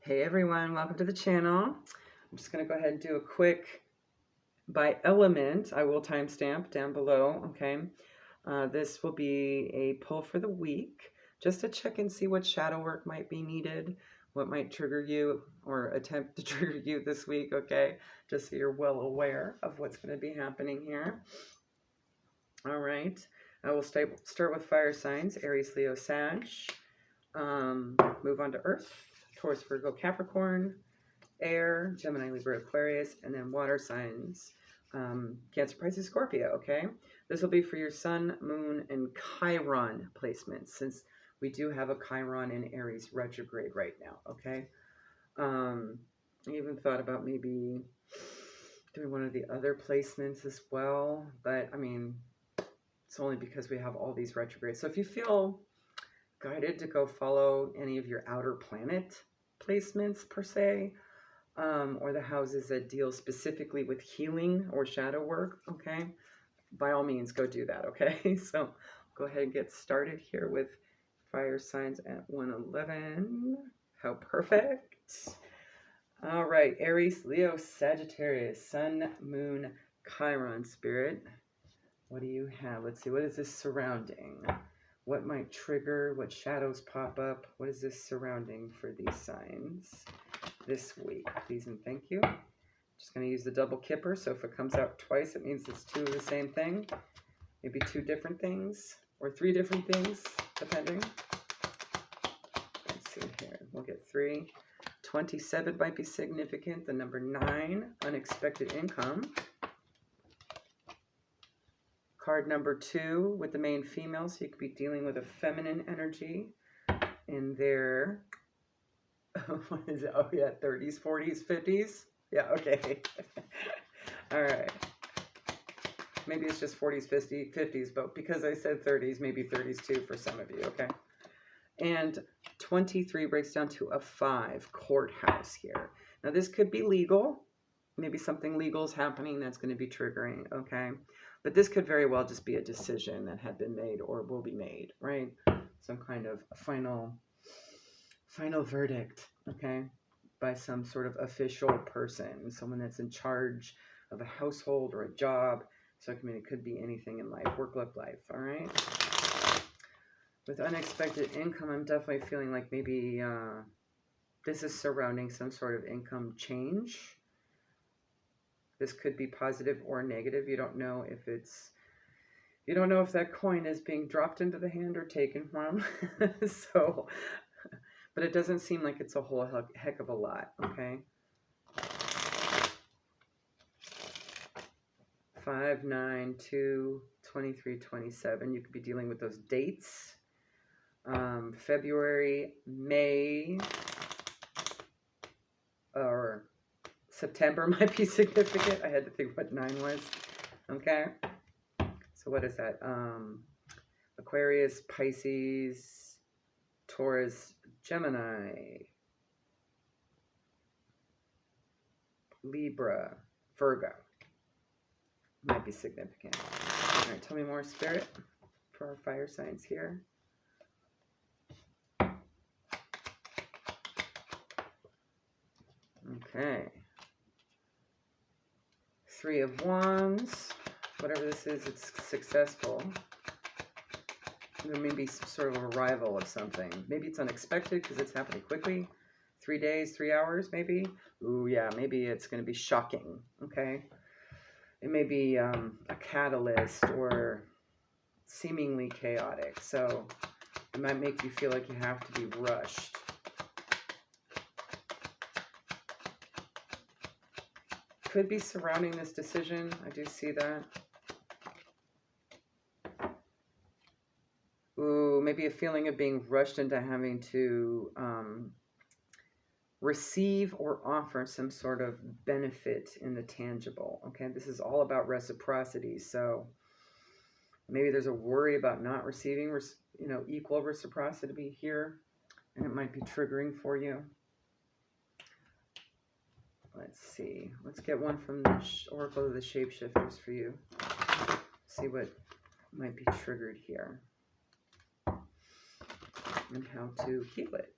Hey everyone, welcome to the channel. I'm just going to go ahead and do a quick by element. I will timestamp down below, okay? This will be a pull for the week, just to check and see what shadow work might be needed, what might trigger you or attempt to trigger you this week, okay? Just so you're well aware of what's going to be happening here. All right, I will start with fire signs, Aries, Leo, Sag. Move on to Earth, Taurus, Virgo, Capricorn, air, Gemini, Libra, Aquarius, and then water signs, Cancer, Pisces, Scorpio, okay? This will be for your Sun, Moon, and Chiron placements, since we do have a Chiron in Aries retrograde right now, okay? I even thought about maybe doing one of the other placements as well, but I mean, it's only because we have all these retrogrades. So if you feel guided to go follow any of your outer planet placements per se, or the houses that deal specifically with healing or shadow work, okay, by all means go do that, okay? So go ahead and get started here with fire signs at 111. How perfect. All right, Aries, Leo, Sagittarius, Sun, Moon, Chiron, Spirit. What do you have? Let's see, what is this surrounding? What might trigger? What shadows pop up? What is this surrounding for these signs this week? Please and thank you. Just going to use the double kipper, so if it comes out twice, it means it's two of the same thing. Maybe two different things, or three different things, depending. Let's see here. We'll get 3. 27 might be significant. The number 9, unexpected income. Card number 2 with the main female, so you could be dealing with a feminine energy in their, what is it? Oh yeah, 30s, 40s, 50s. Yeah, okay. All right. Maybe it's just 40s, 50s, but because I said 30s, maybe 30s too for some of you, okay? And 23 breaks down to a 5, courthouse here. Now this could be legal. Maybe something legal is happening that's going to be triggering, okay? But this could very well just be a decision that had been made or will be made, right? Some kind of final verdict, okay? By some sort of official person, someone that's in charge of a household or a job. So I mean, it could be anything in life, work, life, all right? With unexpected income, I'm definitely feeling like maybe this is surrounding some sort of income change. This could be positive or negative. You don't know if it's, you don't know if that coin is being dropped into the hand or taken from. So, but it doesn't seem like it's a whole heck of a lot, okay? 5, 9, 2, 23, 27. You could be dealing with those dates. February, May, or September might be significant. I had to think what 9 was. Okay. So what is that? Aquarius, Pisces, Taurus, Gemini, Libra, Virgo. Might be significant. All right, tell me more, Spirit, for our fire signs here. Okay. 3 of Wands. Whatever this is, it's successful. There may be some sort of arrival of something. Maybe it's unexpected because it's happening quickly. 3 days, 3 hours, maybe. Ooh, yeah, maybe it's going to be shocking, okay? It may be a catalyst or seemingly chaotic. So it might make you feel like you have to be rushed. Could be surrounding this decision. I do see that. Ooh, maybe a feeling of being rushed into having to receive or offer some sort of benefit in the tangible. Okay, this is all about reciprocity. So maybe there's a worry about not receiving, equal reciprocity here, and it might be triggering for you. Let's see. Let's get one from the Oracle of the Shapeshifters for you. See what might be triggered here and how to heal it.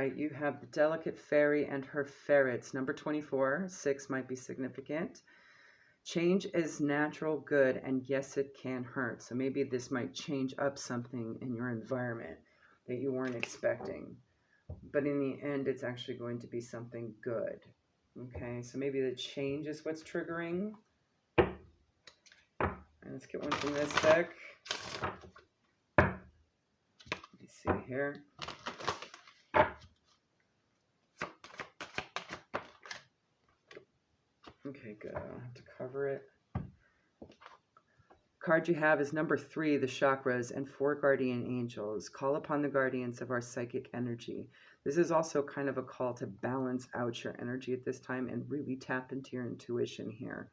right, you have the delicate fairy and her ferrets. Number 24, 6 might be significant. Change is natural good, and yes, it can hurt. So maybe this might change up something in your environment that you weren't expecting. But in the end, it's actually going to be something good. Okay, so maybe the change is what's triggering. And let's get one from this deck. Let me see here. Okay, good. I don't have to cover it. Card you have is number 3, the chakras, and 4 guardian angels. Call upon the guardians of our psychic energy. This is also kind of a call to balance out your energy at this time and really tap into your intuition here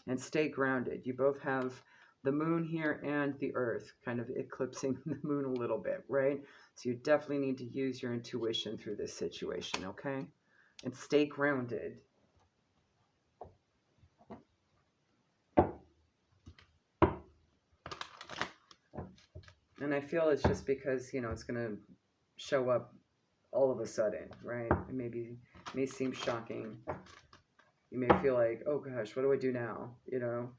and stay grounded. You both have the moon here and the earth kind of eclipsing the moon a little bit, right? So you definitely need to use your intuition through this situation, okay? And stay grounded. And I feel it's just because, you know, it's going to show up all of a sudden, right? It may seem shocking. You may feel like, oh gosh, what do I do now? You know?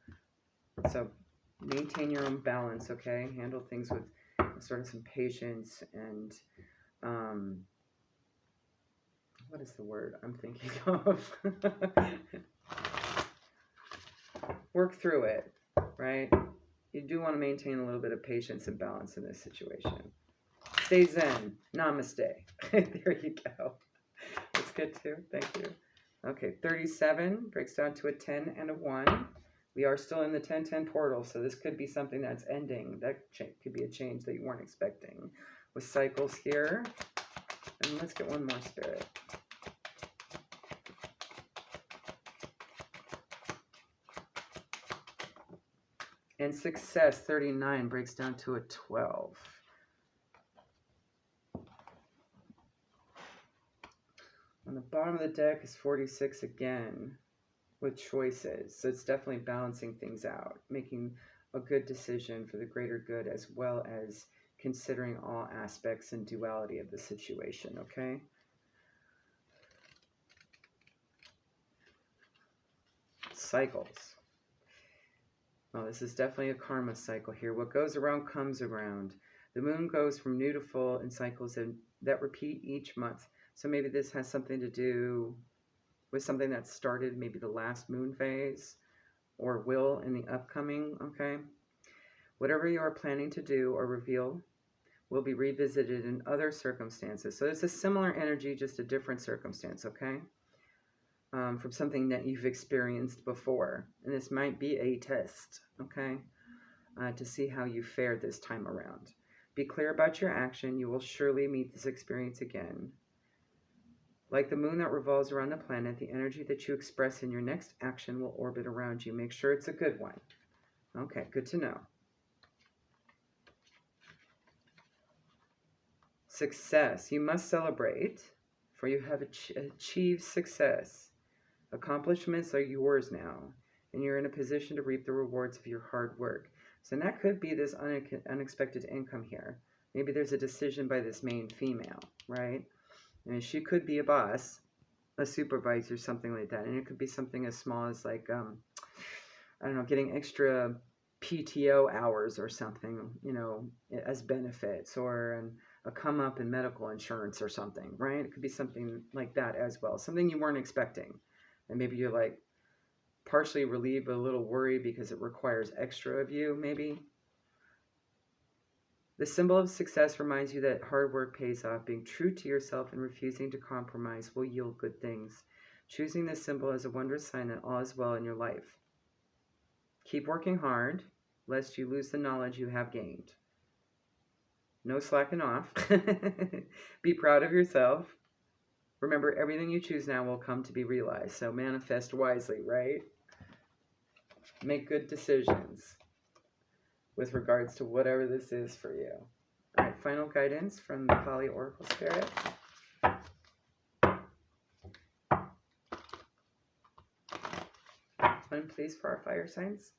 So maintain your own balance, okay? Handle things with sort of some patience and, what is the word I'm thinking of? Work through it, right? You do want to maintain a little bit of patience and balance in this situation. Stay zen. Namaste. There you go. That's good too. Thank you. Okay, 37 breaks down to a 10 and a 1. We are still in the 10-10 portal, so this could be something that's ending. That could be a change that you weren't expecting. With cycles here. And let's get one more, Spirit. And success, 39, breaks down to a 12. On the bottom of the deck is 46 again, with choices. So it's definitely balancing things out, making a good decision for the greater good, as well as considering all aspects and duality of the situation, okay? Cycles. Well, this is definitely a karma cycle here. What goes around comes around. The moon goes from new to full in cycles that repeat each month. So maybe this has something to do with something that started maybe the last moon phase or will in the upcoming, okay? Whatever you are planning to do or reveal will be revisited in other circumstances. So it's a similar energy, just a different circumstance, okay? From something that you've experienced before. And this might be a test, okay? To see how you fared this time around. Be clear about your action. You will surely meet this experience again. Like the moon that revolves around the planet, the energy that you express in your next action will orbit around you. Make sure it's a good one. Okay, good to know. Success. You must celebrate, for you have achieved success. Accomplishments are yours now, and you're in a position to reap the rewards of your hard work. So that could be this unexpected income here. Maybe there's a decision by this main female, right? And she could be a boss, a supervisor, something like that. And it could be something as small as like, I don't know, getting extra PTO hours or something, you know, as benefits, or a come up in medical insurance or something, right? It could be something like that as well. Something you weren't expecting. And maybe you're like partially relieved, but a little worried because it requires extra of you, maybe. The symbol of success reminds you that hard work pays off. Being true to yourself and refusing to compromise will yield good things. Choosing this symbol is a wondrous sign that all is well in your life. Keep working hard, lest you lose the knowledge you have gained. No slacking off. Be proud of yourself. Remember, everything you choose now will come to be realized. So manifest wisely, right? Make good decisions with regards to whatever this is for you. All right, final guidance from the Kali Oracle Spirit. One, please, for our fire signs.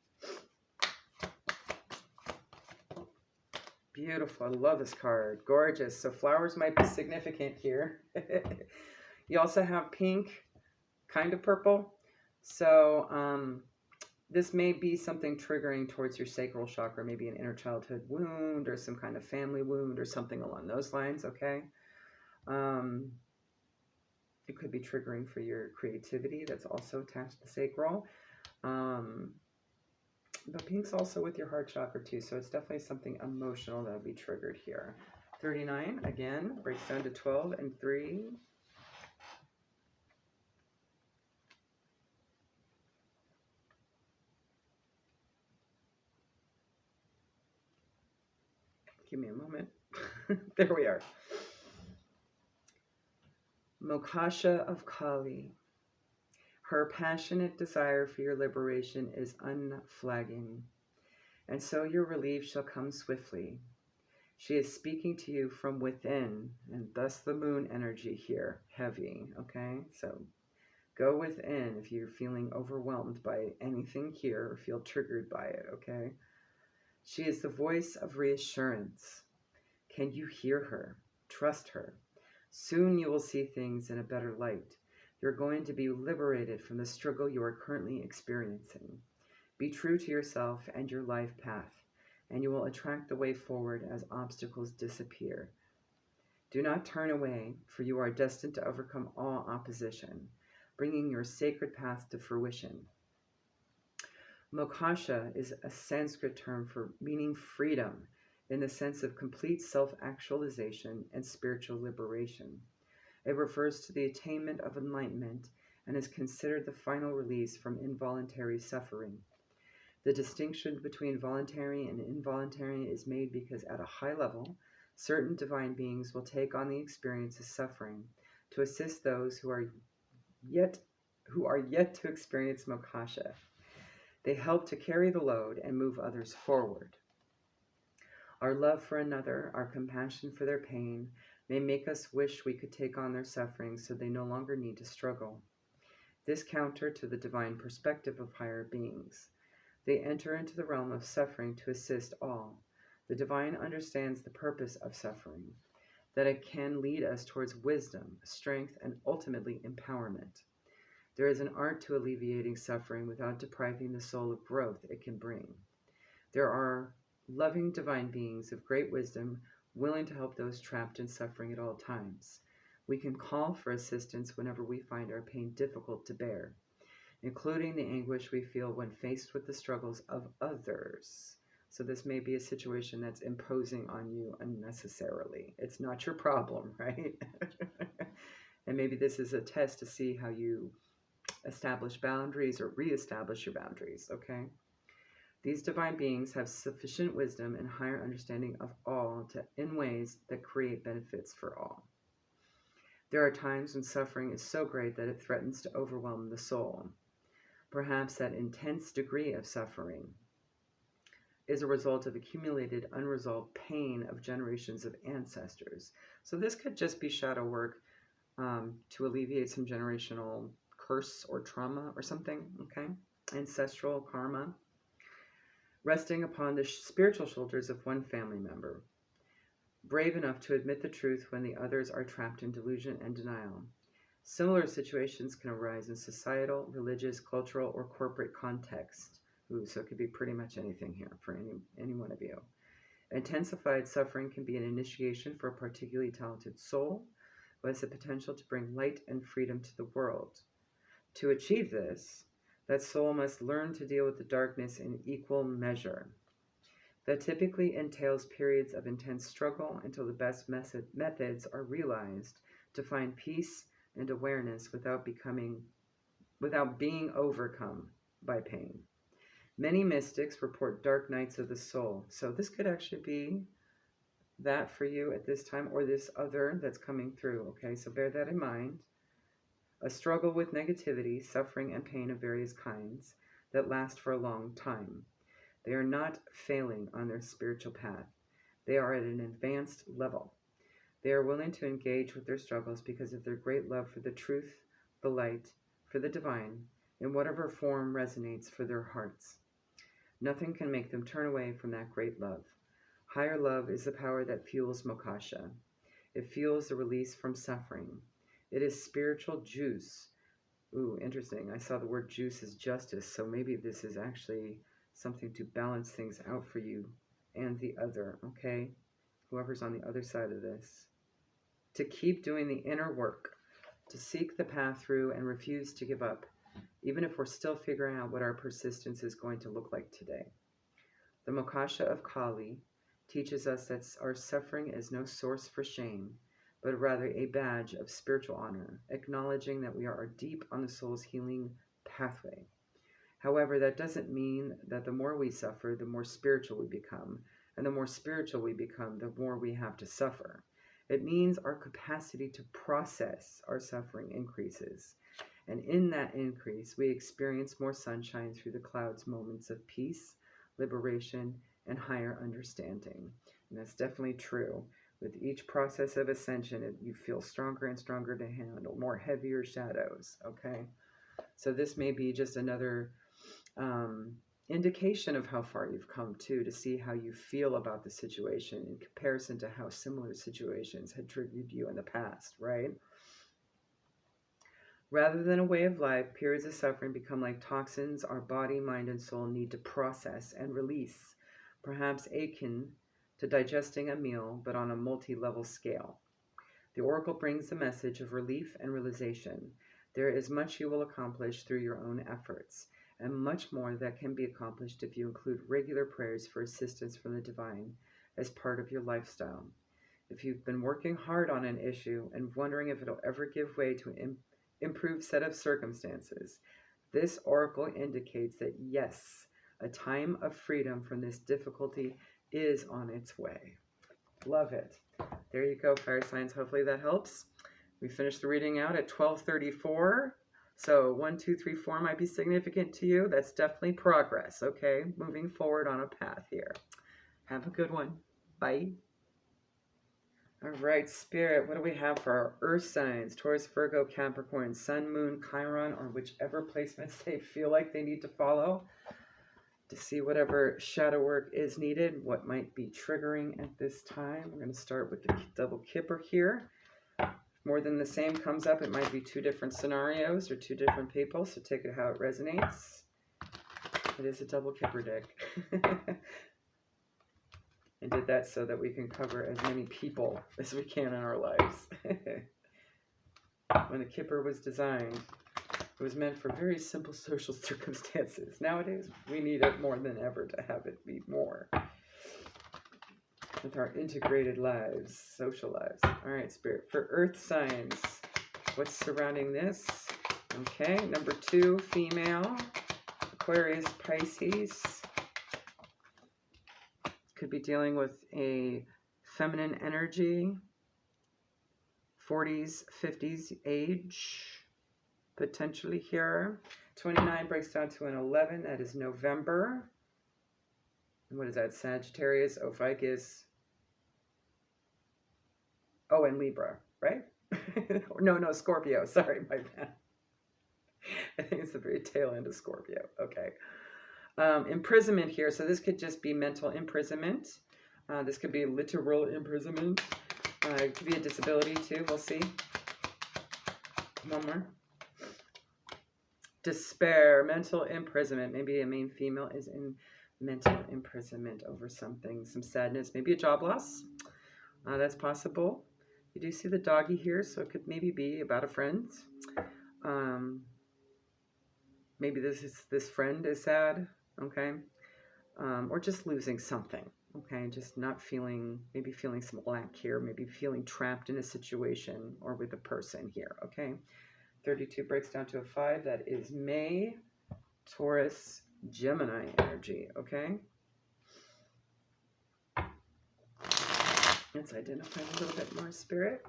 Beautiful. I love this card. Gorgeous. So flowers might be significant here. You also have pink, kind of purple. So this may be something triggering towards your sacral chakra, maybe an inner childhood wound or some kind of family wound or something along those lines, okay? Um, it could be triggering for your creativity that's also attached to sacral. But pink's also with your heart chakra too, so it's definitely something emotional that will be triggered here. 39, again, breaks down to 12 and 3. Give me a moment. There we are. Mokasha of Kali. Her passionate desire for your liberation is unflagging, and so your relief shall come swiftly. She is speaking to you from within, and thus the moon energy here, heavy, okay? So go within if you're feeling overwhelmed by anything here or feel triggered by it, okay? She is the voice of reassurance. Can you hear her? Trust her. Soon you will see things in a better light. You're going to be liberated from the struggle you are currently experiencing. Be true to yourself and your life path, and you will attract the way forward as obstacles disappear. Do not turn away, for you are destined to overcome all opposition, bringing your sacred path to fruition. Moksha is a Sanskrit term for meaning freedom in the sense of complete self-actualization and spiritual liberation. It refers to the attainment of enlightenment and is considered the final release from involuntary suffering. The distinction between voluntary and involuntary is made because at a high level, certain divine beings will take on the experience of suffering to assist those who are yet to experience moksha. They help to carry the load and move others forward. Our love for another, our compassion for their pain, may make us wish we could take on their suffering so they no longer need to struggle. This counter to the divine perspective of higher beings. They enter into the realm of suffering to assist all. The divine understands the purpose of suffering, that it can lead us towards wisdom, strength, and ultimately empowerment. There is an art to alleviating suffering without depriving the soul of growth it can bring. There are loving divine beings of great wisdom willing to help those trapped in suffering at all times. We can call for assistance whenever we find our pain difficult to bear, including the anguish we feel when faced with the struggles of others. So this may be a situation that's imposing on you unnecessarily. It's not your problem, right? And maybe this is a test to see how you establish boundaries or reestablish your boundaries, okay? These divine beings have sufficient wisdom and higher understanding of all in ways that create benefits for all. There are times when suffering is so great that it threatens to overwhelm the soul. Perhaps that intense degree of suffering is a result of accumulated unresolved pain of generations of ancestors. So this could just be shadow work to alleviate some generational curse or trauma or something, okay? Ancestral karma, resting upon the spiritual shoulders of one family member, brave enough to admit the truth when the others are trapped in delusion and denial. Similar situations can arise in societal, religious, cultural, or corporate context. So it could be pretty much anything here for any one of you. Intensified suffering can be an initiation for a particularly talented soul who has the potential to bring light and freedom to the world. To achieve this, that soul must learn to deal with the darkness in equal measure. That typically entails periods of intense struggle until the best methods are realized to find peace and awareness without being overcome by pain. Many mystics report dark nights of the soul. So this could actually be that for you at this time, or this other that's coming through, okay? So bear that in mind. A struggle with negativity, suffering, and pain of various kinds that last for a long time. They are not failing on their spiritual path. They are at an advanced level. They are willing to engage with their struggles because of their great love for the truth, the light, for the divine, in whatever form resonates for their hearts. Nothing can make them turn away from that great love. Higher love is the power that fuels Mokasha. It fuels the release from suffering. It is spiritual juice. Ooh, interesting. I saw the word juice as justice, so maybe this is actually something to balance things out for you and the other, okay? Whoever's on the other side of this. To keep doing the inner work, to seek the path through and refuse to give up, even if we're still figuring out what our persistence is going to look like today. The Mokasha of Kali teaches us that our suffering is no source for shame, but rather a badge of spiritual honor, acknowledging that we are deep on the soul's healing pathway. However, that doesn't mean that the more we suffer, the more spiritual we become, and the more spiritual we become, the more we have to suffer. It means our capacity to process our suffering increases, and in that increase, we experience more sunshine through the clouds, moments of peace, liberation, and higher understanding. And that's definitely true. With each process of ascension, you feel stronger and stronger to handle more heavier shadows, okay? So this may be just another indication of how far you've come to see how you feel about the situation in comparison to how similar situations had triggered you in the past, right? Rather than a way of life, periods of suffering become like toxins our body, mind, and soul need to process and release, perhaps akin to digesting a meal, but on a multi-level scale. The oracle brings the message of relief and realization. There is much you will accomplish through your own efforts, and much more that can be accomplished if you include regular prayers for assistance from the divine as part of your lifestyle. If you've been working hard on an issue and wondering if it'll ever give way to an improved set of circumstances, this oracle indicates that yes, a time of freedom from this difficulty is on its way. Love it. There you go, fire signs. Hopefully that helps. We finished the reading out at 12:34. So 1, 2, 3, 4 might be significant to you. That's definitely progress, okay? Moving forward on a path here. Have a good one. Bye. All right, Spirit, what do we have for our earth signs? Taurus, Virgo, Capricorn, Sun, Moon, Chiron, or whichever placements they feel like they need to follow to see whatever shadow work is needed, what might be triggering at this time. We're going to start with the double kipper here. If more than the same comes up, it might be 2 different scenarios or 2 different people, so take it how it resonates. It is a double kipper deck. I did that so that we can cover as many people as we can in our lives. When the kipper was designed, it was meant for very simple social circumstances. Nowadays, we need it more than ever to have it be more. With our integrated lives, social lives. All right, Spirit. For earth signs, what's surrounding this? Okay, number 2, female. Aquarius, Pisces. Could be dealing with a feminine energy. 40s, 50s age. Potentially here. 29 breaks down to an 11. That is November. And what is that? Sagittarius, Ophiuchus. Oh, and Libra, right? no, Scorpio. Sorry, my bad. I think it's the very tail end of Scorpio. Okay. Imprisonment here. So this could just be mental imprisonment. This could be literal imprisonment. It could be a disability too. We'll see. One more. Despair, mental imprisonment. Maybe a main female is in mental imprisonment over something, some sadness, maybe a job loss. That's possible. You do see the doggy here, so it could maybe be about a friend. Maybe this friend is sad, okay? Or just losing something, okay? Just not feeling, maybe feeling some lack here, maybe feeling trapped in a situation or with a person here, okay? 32 breaks down to a 5. That is May, Taurus, Gemini energy, okay? Let's identify a little bit more, Spirit.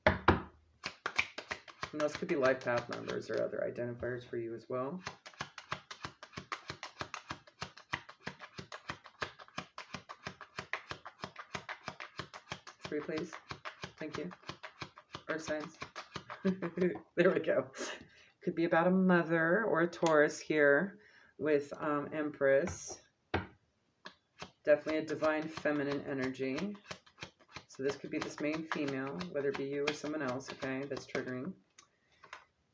And those could be life path numbers or other identifiers for you as well. 3, please. Thank you. Earth signs. There we go. Could be about a mother or a Taurus here with Empress. Definitely a divine feminine energy. So this could be this main female, whether it be you or someone else, okay, that's triggering.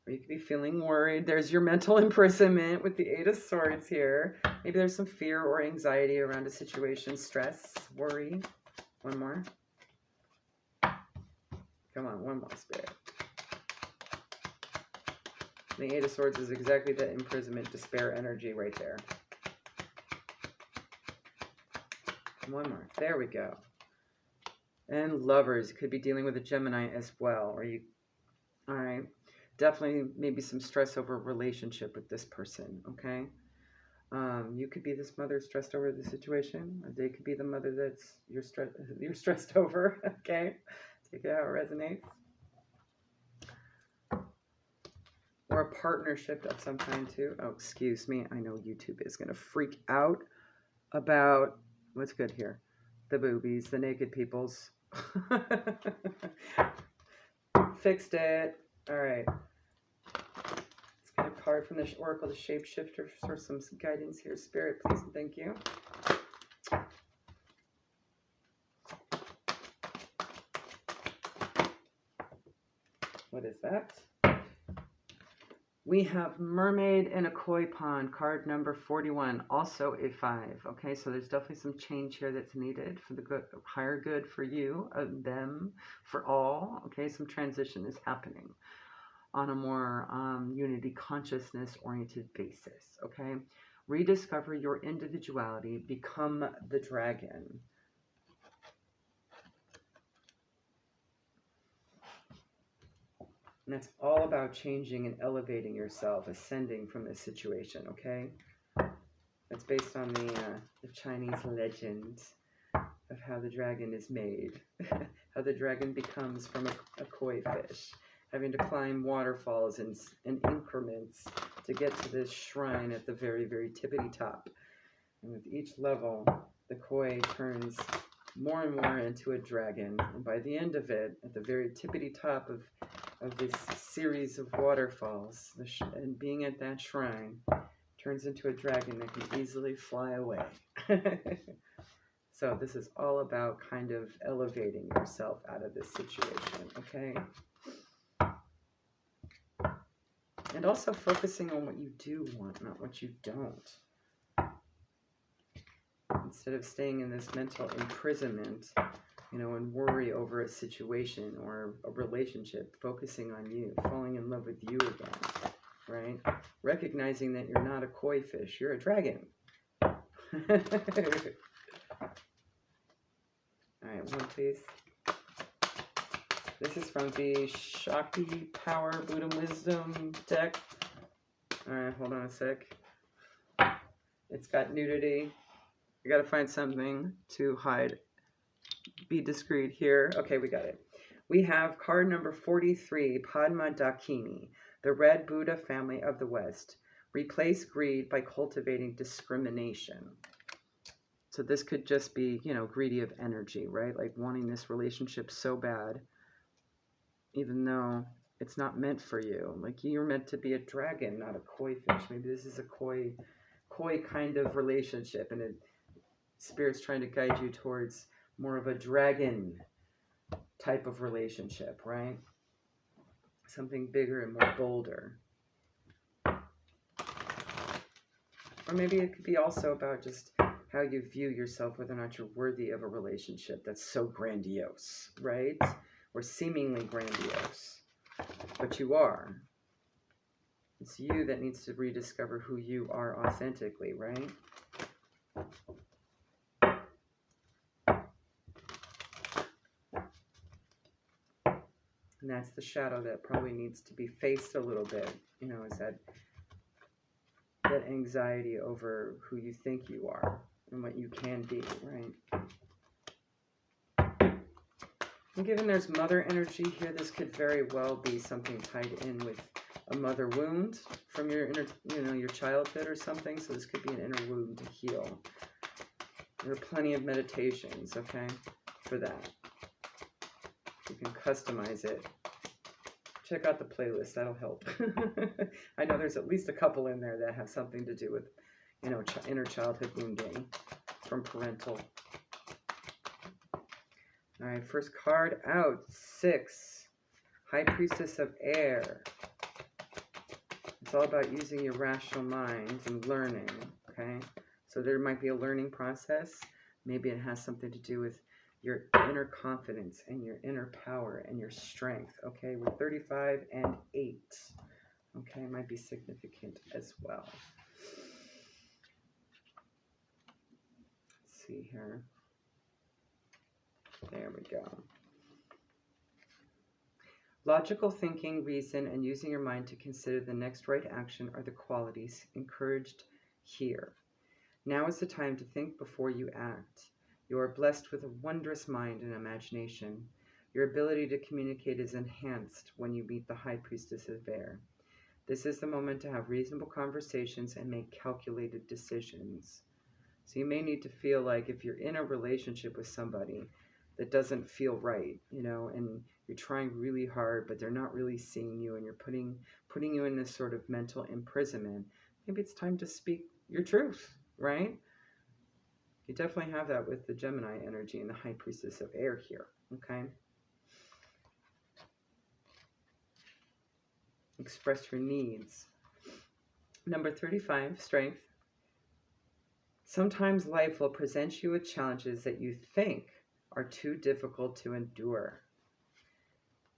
Or you could be feeling worried. There's your mental imprisonment with the Eight of Swords here. Maybe there's some fear or anxiety around a situation, stress, worry. One more. Come on, one more, Spirit. The Eight of Swords is exactly that imprisonment, despair energy right there. One more. There we go. And Lovers. You could be dealing with a Gemini as well. Or you, all right. Definitely maybe some stress over a relationship with this person, okay? You could be this mother stressed over the situation. Or they could be the mother that's you're stressed over, okay? Take it how it resonates. Or a partnership of some kind too. Oh, excuse me. I know YouTube is going to freak out about what's good here. The boobies, the naked peoples. Fixed it. All right. Let's get a card from the Oracle, the Shapeshifter, for some guidance here. Spirit, please and thank you. What is that? We have Mermaid in a Koi Pond, card number 41, also a 5. Okay, so there's definitely some change here that's needed for the good, higher good for you, them, for all. Okay, some transition is happening on a more unity consciousness oriented basis. Okay, rediscover your individuality, become the dragon. And that's all about changing and elevating yourself, ascending from this situation, okay? That's based on the Chinese legend of how the dragon is made, how the dragon becomes from a koi fish, having to climb waterfalls in increments to get to this shrine at the very, very tippity top. And with each level, the koi turns more and more into a dragon. And by the end of it, at the very tippity top of this series of waterfalls, and being at that shrine turns into a dragon that can easily fly away. So this is all about kind of elevating yourself out of this situation, okay? And also focusing on what you do want, not what you don't. Instead of staying in this mental imprisonment, you know, and worry over a situation or a relationship, focusing on you, falling in love with you again, right? Recognizing that you're not a koi fish, you're a dragon. All right, one please. This is from the Shakti Power Buddha Wisdom deck. All right, hold on a sec. It's got nudity. I gotta find something to hide. Be discreet here. Okay, we got it. We have card number 43, Padma Dakini, the Red Buddha family of the West. Replace greed by cultivating discrimination. So this could just be, you know, greedy of energy, right? Like wanting this relationship so bad, even though it's not meant for you. Like you're meant to be a dragon, not a koi fish. Maybe this is a koi kind of relationship, and Spirit's trying to guide you towards more of a dragon type of relationship, right? Something bigger and more bolder. Or maybe it could be also about just how you view yourself, whether or not you're worthy of a relationship that's so grandiose, right? Or seemingly grandiose. But you are. It's you that needs to rediscover who you are authentically, right? And that's the shadow that probably needs to be faced a little bit, you know, is that anxiety over who you think you are and what you can be, right? And given there's mother energy here, this could very well be something tied in with a mother wound from your inner, you know, your childhood or something. So this could be an inner wound to heal. There are plenty of meditations, okay, for that. You can customize it. Check out the playlist, that'll help. I know there's at least a couple in there that have something to do with, inner childhood wounding from parental. All right, first card out, 6, High Priestess of Air. It's all about using your rational mind and learning, okay? So there might be a learning process. Maybe it has something to do with your inner confidence and your inner power and your strength, okay? We're 35 and 8, okay? Might be significant as well. Let's see here. There we go. Logical thinking, reason, and using your mind to consider the next right action are the qualities encouraged here. Now is the time to think before you act. You are blessed with a wondrous mind and imagination. Your ability to communicate is enhanced when you meet the High Priestess of Air. This is the moment to have reasonable conversations and make calculated decisions. So you may need to feel like if you're in a relationship with somebody that doesn't feel right, and you're trying really hard, but they're not really seeing you, and you're putting you in this sort of mental imprisonment, maybe it's time to speak your truth, right? You definitely have that with the Gemini energy and the High Priestess of Air here, okay? Express your needs. Number 35, Strength. Sometimes life will present you with challenges that you think are too difficult to endure.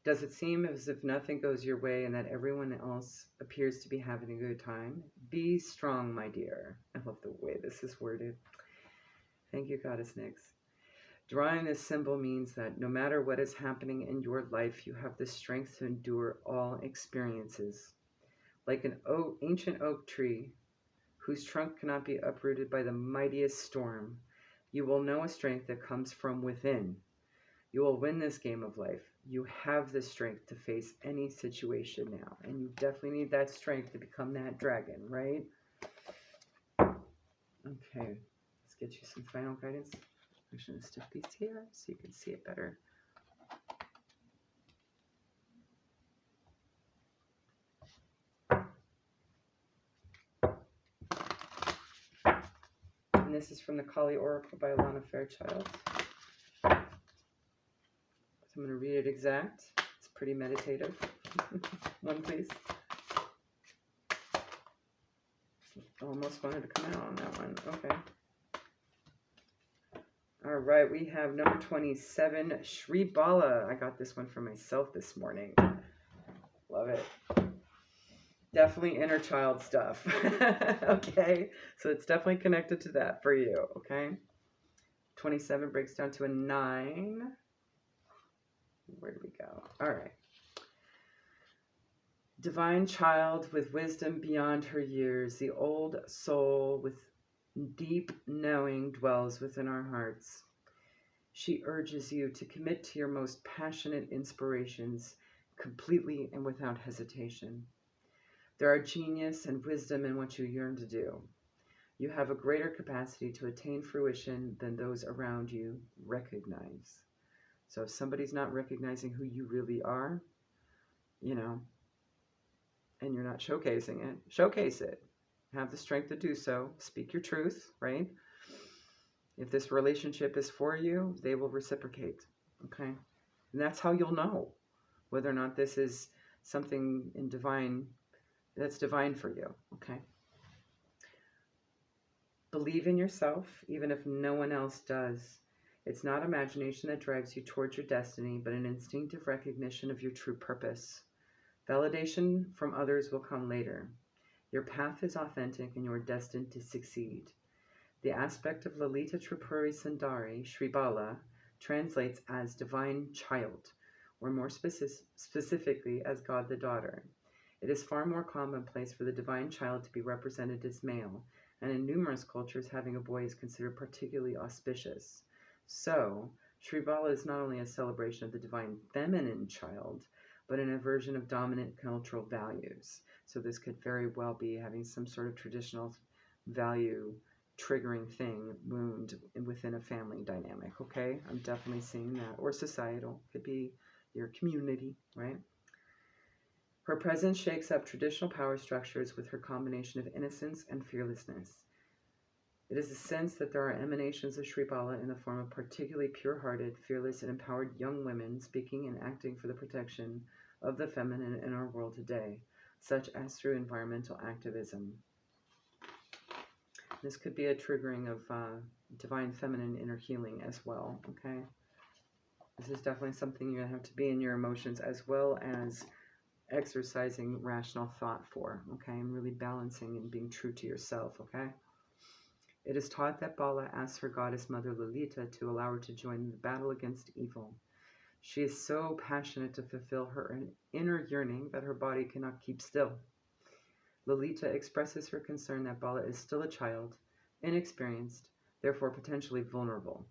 Does it seem as if nothing goes your way and that everyone else appears to be having a good time? Be strong, my dear. I love the way this is worded. Thank you, Goddess Nyx. Drawing this symbol means that no matter what is happening in your life, you have the strength to endure all experiences. Like an ancient oak tree whose trunk cannot be uprooted by the mightiest storm, you will know a strength that comes from within. You will win this game of life. You have the strength to face any situation now, and you definitely need that strength to become that dragon, right? Okay, let's get you some final guidance. I'm just going to stick these here so you can see it better. And this is from the Kali Oracle by Alana Fairchild. So I'm going to read it exact. It's pretty meditative. One, please. Almost wanted to come out on that one. Okay. All right, we have number 27, Shri Bala. I got this one for myself this morning. Love it. Definitely inner child stuff. Okay, so it's definitely connected to that for you, okay? 27 breaks down to a 9. Where do we go? All right. Divine child with wisdom beyond her years, the old soul with deep knowing dwells within our hearts. She urges you to commit to your most passionate inspirations completely and without hesitation. There are genius and wisdom in what you yearn to do. You have a greater capacity to attain fruition than those around you recognize. So if somebody's not recognizing who you really are, and you're not showcasing it, showcase it. Have the strength to do so. Speak your truth, right? If this relationship is for you, they will reciprocate, okay? And that's how you'll know whether or not this is something that's divine for you, okay? Believe in yourself, even if no one else does. It's not imagination that drives you towards your destiny, but an instinctive recognition of your true purpose. Validation from others will come later. Your path is authentic and you are destined to succeed. The aspect of Lalita Tripuri Sundari, Shri Bala, translates as divine child, or more specifically as God the daughter. It is far more commonplace for the divine child to be represented as male, and in numerous cultures having a boy is considered particularly auspicious. So, Shri Bala is not only a celebration of the divine feminine child, but an aversion of dominant cultural values. So this could very well be having some sort of traditional value triggering thing, wound within a family dynamic, okay? I'm definitely seeing that. Or societal, could be your community, right? Her presence shakes up traditional power structures with her combination of innocence and fearlessness. It is a sense that there are emanations of Sri Bala in the form of particularly pure-hearted, fearless, and empowered young women speaking and acting for the protection of the feminine in our world today, such as through environmental activism. This could be a triggering of divine feminine inner healing as well, okay? This is definitely something you're going to have to be in your emotions as well as exercising rational thought for, okay? And really balancing and being true to yourself, okay? It is taught that Bala asks her goddess mother Lalita to allow her to join the battle against evil. She is so passionate to fulfill her inner yearning that her body cannot keep still. Lalita expresses her concern that Bala is still a child, inexperienced, therefore potentially vulnerable.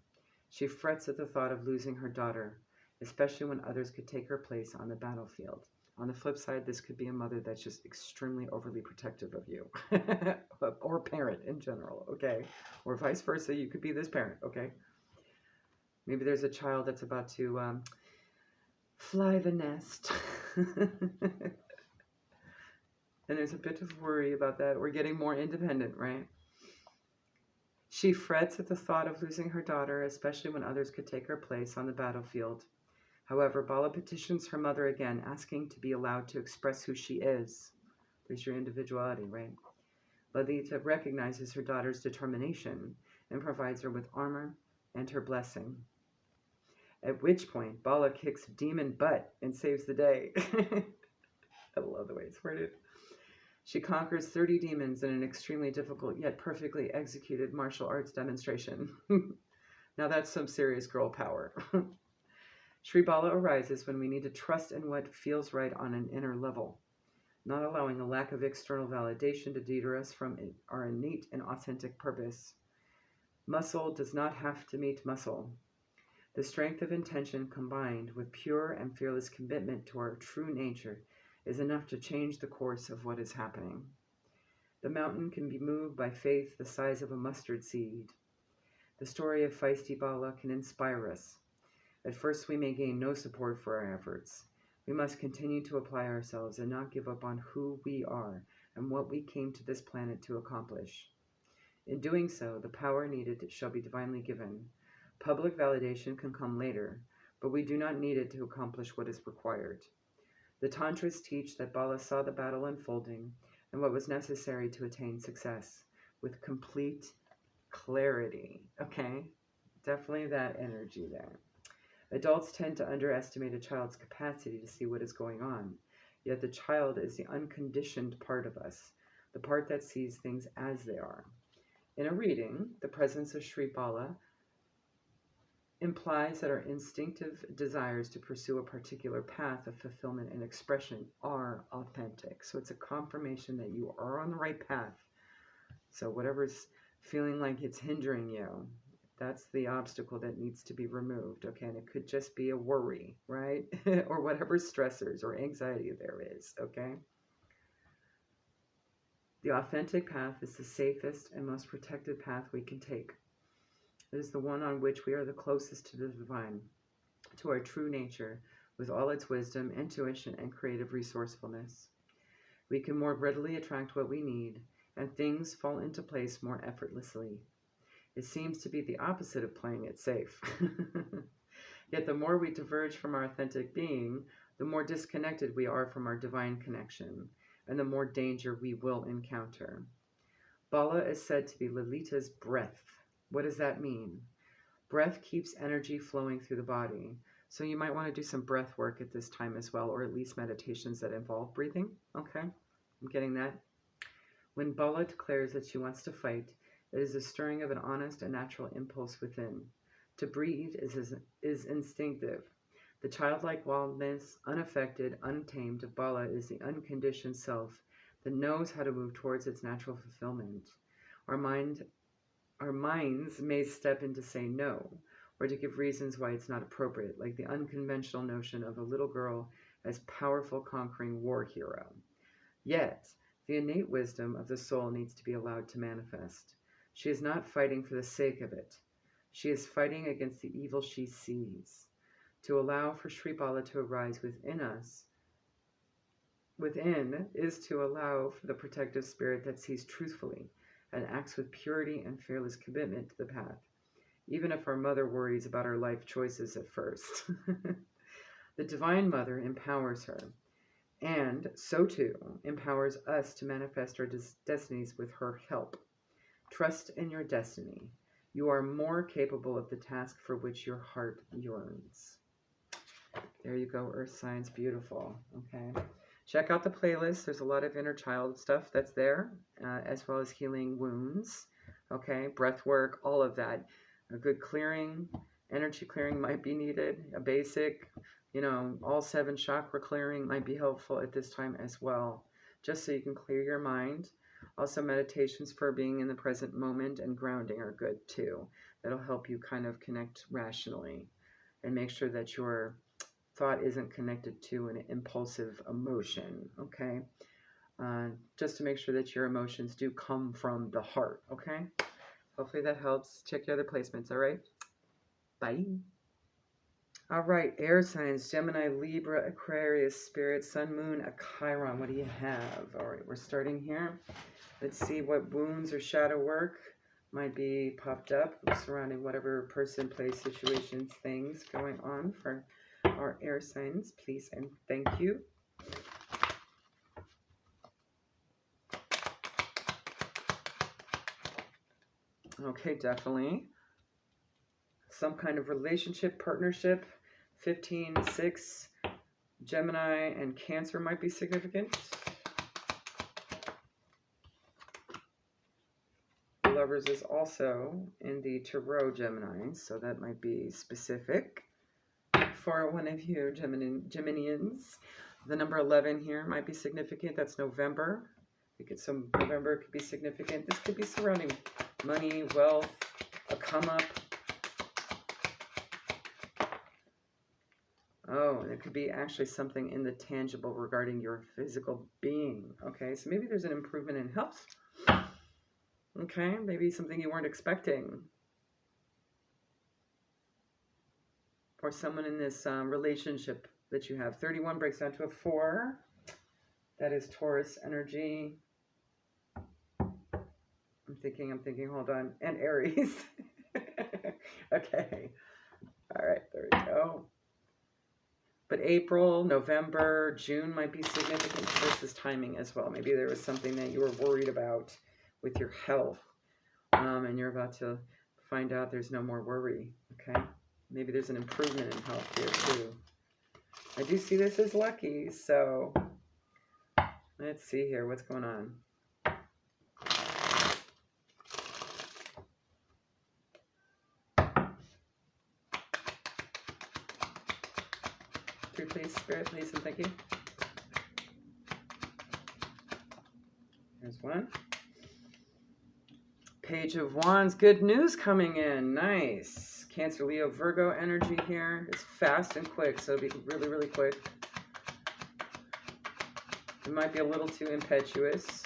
She frets at the thought of losing her daughter, especially when others could take her place on the battlefield. On the flip side, this could be a mother that's just extremely overly protective of you, or parent in general, okay? Or vice versa, you could be this parent, okay? Maybe there's a child that's about to fly the nest. And there's a bit of worry about that. We're getting more independent, right? She frets at the thought of losing her daughter, especially when others could take her place on the battlefield. However, Bala petitions her mother again, asking to be allowed to express who she is. There's your individuality, right? Lalita recognizes her daughter's determination and provides her with armor and her blessing. At which point, Bala kicks demon butt and saves the day. I love the way it's worded. She conquers 30 demons in an extremely difficult yet perfectly executed martial arts demonstration. Now that's some serious girl power. Sri Bala arises when we need to trust in what feels right on an inner level, not allowing a lack of external validation to deter us from our innate and authentic purpose. Muscle does not have to meet muscle. The strength of intention combined with pure and fearless commitment to our true nature is enough to change the course of what is happening. The mountain can be moved by faith the size of a mustard seed. The story of feisty Bala can inspire us. At first, we may gain no support for our efforts. We must continue to apply ourselves and not give up on who we are and what we came to this planet to accomplish. In doing so, the power needed shall be divinely given. Public validation can come later, but we do not need it to accomplish what is required. The Tantras teach that Bala saw the battle unfolding and what was necessary to attain success with complete clarity. Okay? Definitely that energy there. Adults tend to underestimate a child's capacity to see what is going on, yet the child is the unconditioned part of us, the part that sees things as they are. In a reading, the presence of Sri Bala implies that our instinctive desires to pursue a particular path of fulfillment and expression are authentic. So it's a confirmation that you are on the right path. So whatever's feeling like it's hindering you, that's the obstacle that needs to be removed, okay? And it could just be a worry, right? Or whatever stressors or anxiety there is, okay? The authentic path is the safest and most protected path we can take. It is the one on which we are the closest to the divine, to our true nature, with all its wisdom, intuition, and creative resourcefulness. We can more readily attract what we need, and things fall into place more effortlessly. It seems to be the opposite of playing it safe. Yet the more we diverge from our authentic being, the more disconnected we are from our divine connection, and the more danger we will encounter. Bala is said to be Lalita's breath. What does that mean? Breath keeps energy flowing through the body. So you might want to do some breath work at this time as well, or at least meditations that involve breathing. Okay, I'm getting that. When Bala declares that she wants to fight, it is a stirring of an honest and natural impulse within. To breathe is instinctive. The childlike wildness, unaffected, untamed of Bala is the unconditioned self that knows how to move towards its natural fulfillment. Our minds may step in to say no, or to give reasons why it's not appropriate, like the unconventional notion of a little girl as powerful conquering war hero. Yet, the innate wisdom of the soul needs to be allowed to manifest. She is not fighting for the sake of it. She is fighting against the evil she sees. To allow for Sri Bala to arise within us, is to allow for the protective spirit that sees truthfully, and acts with purity and fearless commitment to the path, even if our mother worries about our life choices at first. The Divine Mother empowers her, and so too empowers us to manifest our destinies with her help. Trust in your destiny. You are more capable of the task for which your heart yearns. There you go, Earth signs. Beautiful. Okay. Check out the playlist. There's a lot of inner child stuff that's there, as well as healing wounds. Okay. Breath work, all of that. A good clearing, energy clearing might be needed. A basic, all 7 chakra clearing might be helpful at this time as well, just so you can clear your mind. Also, meditations for being in the present moment and grounding are good too. That'll help you kind of connect rationally and make sure that your thought isn't connected to an impulsive emotion, okay? Just to make sure that your emotions do come from the heart, okay? Hopefully that helps. Check your other placements, all right? Bye. All right, air signs, Gemini, Libra, Aquarius, Spirit, Sun, Moon, a Chiron. What do you have? All right, we're starting here. Let's see what wounds or shadow work might be popped up surrounding whatever person, place, situations, things going on for our air signs, please and thank you. Okay, definitely. Some kind of relationship, partnership. 15-6, Gemini and Cancer might be significant. Lovers is also in the Tarot Gemini, so that might be specific for one of you Geminians. The number 11 here might be significant. That's November. November could be significant. This could be surrounding money, wealth, a come up. Oh, and it could be actually something in the tangible regarding your physical being. Okay, so maybe there's an improvement in health. Okay, maybe something you weren't expecting. Or someone in this relationship that you have. 31 breaks down to a 4. That is Taurus energy. I'm thinking, hold on. And Aries. Okay. All right, there we go. But April, November, June might be significant versus timing as well. Maybe there was something that you were worried about with your health, and you're about to find out there's no more worry, okay? Maybe there's an improvement in health here too. I do see this as lucky, so let's see here. What's going on? 3, please. Spirit, please, and thank you. There's 1. Page of Wands. Good news coming in. Nice. Cancer, Leo, Virgo energy here. It's fast and quick, so it'll be really, really quick. It might be a little too impetuous,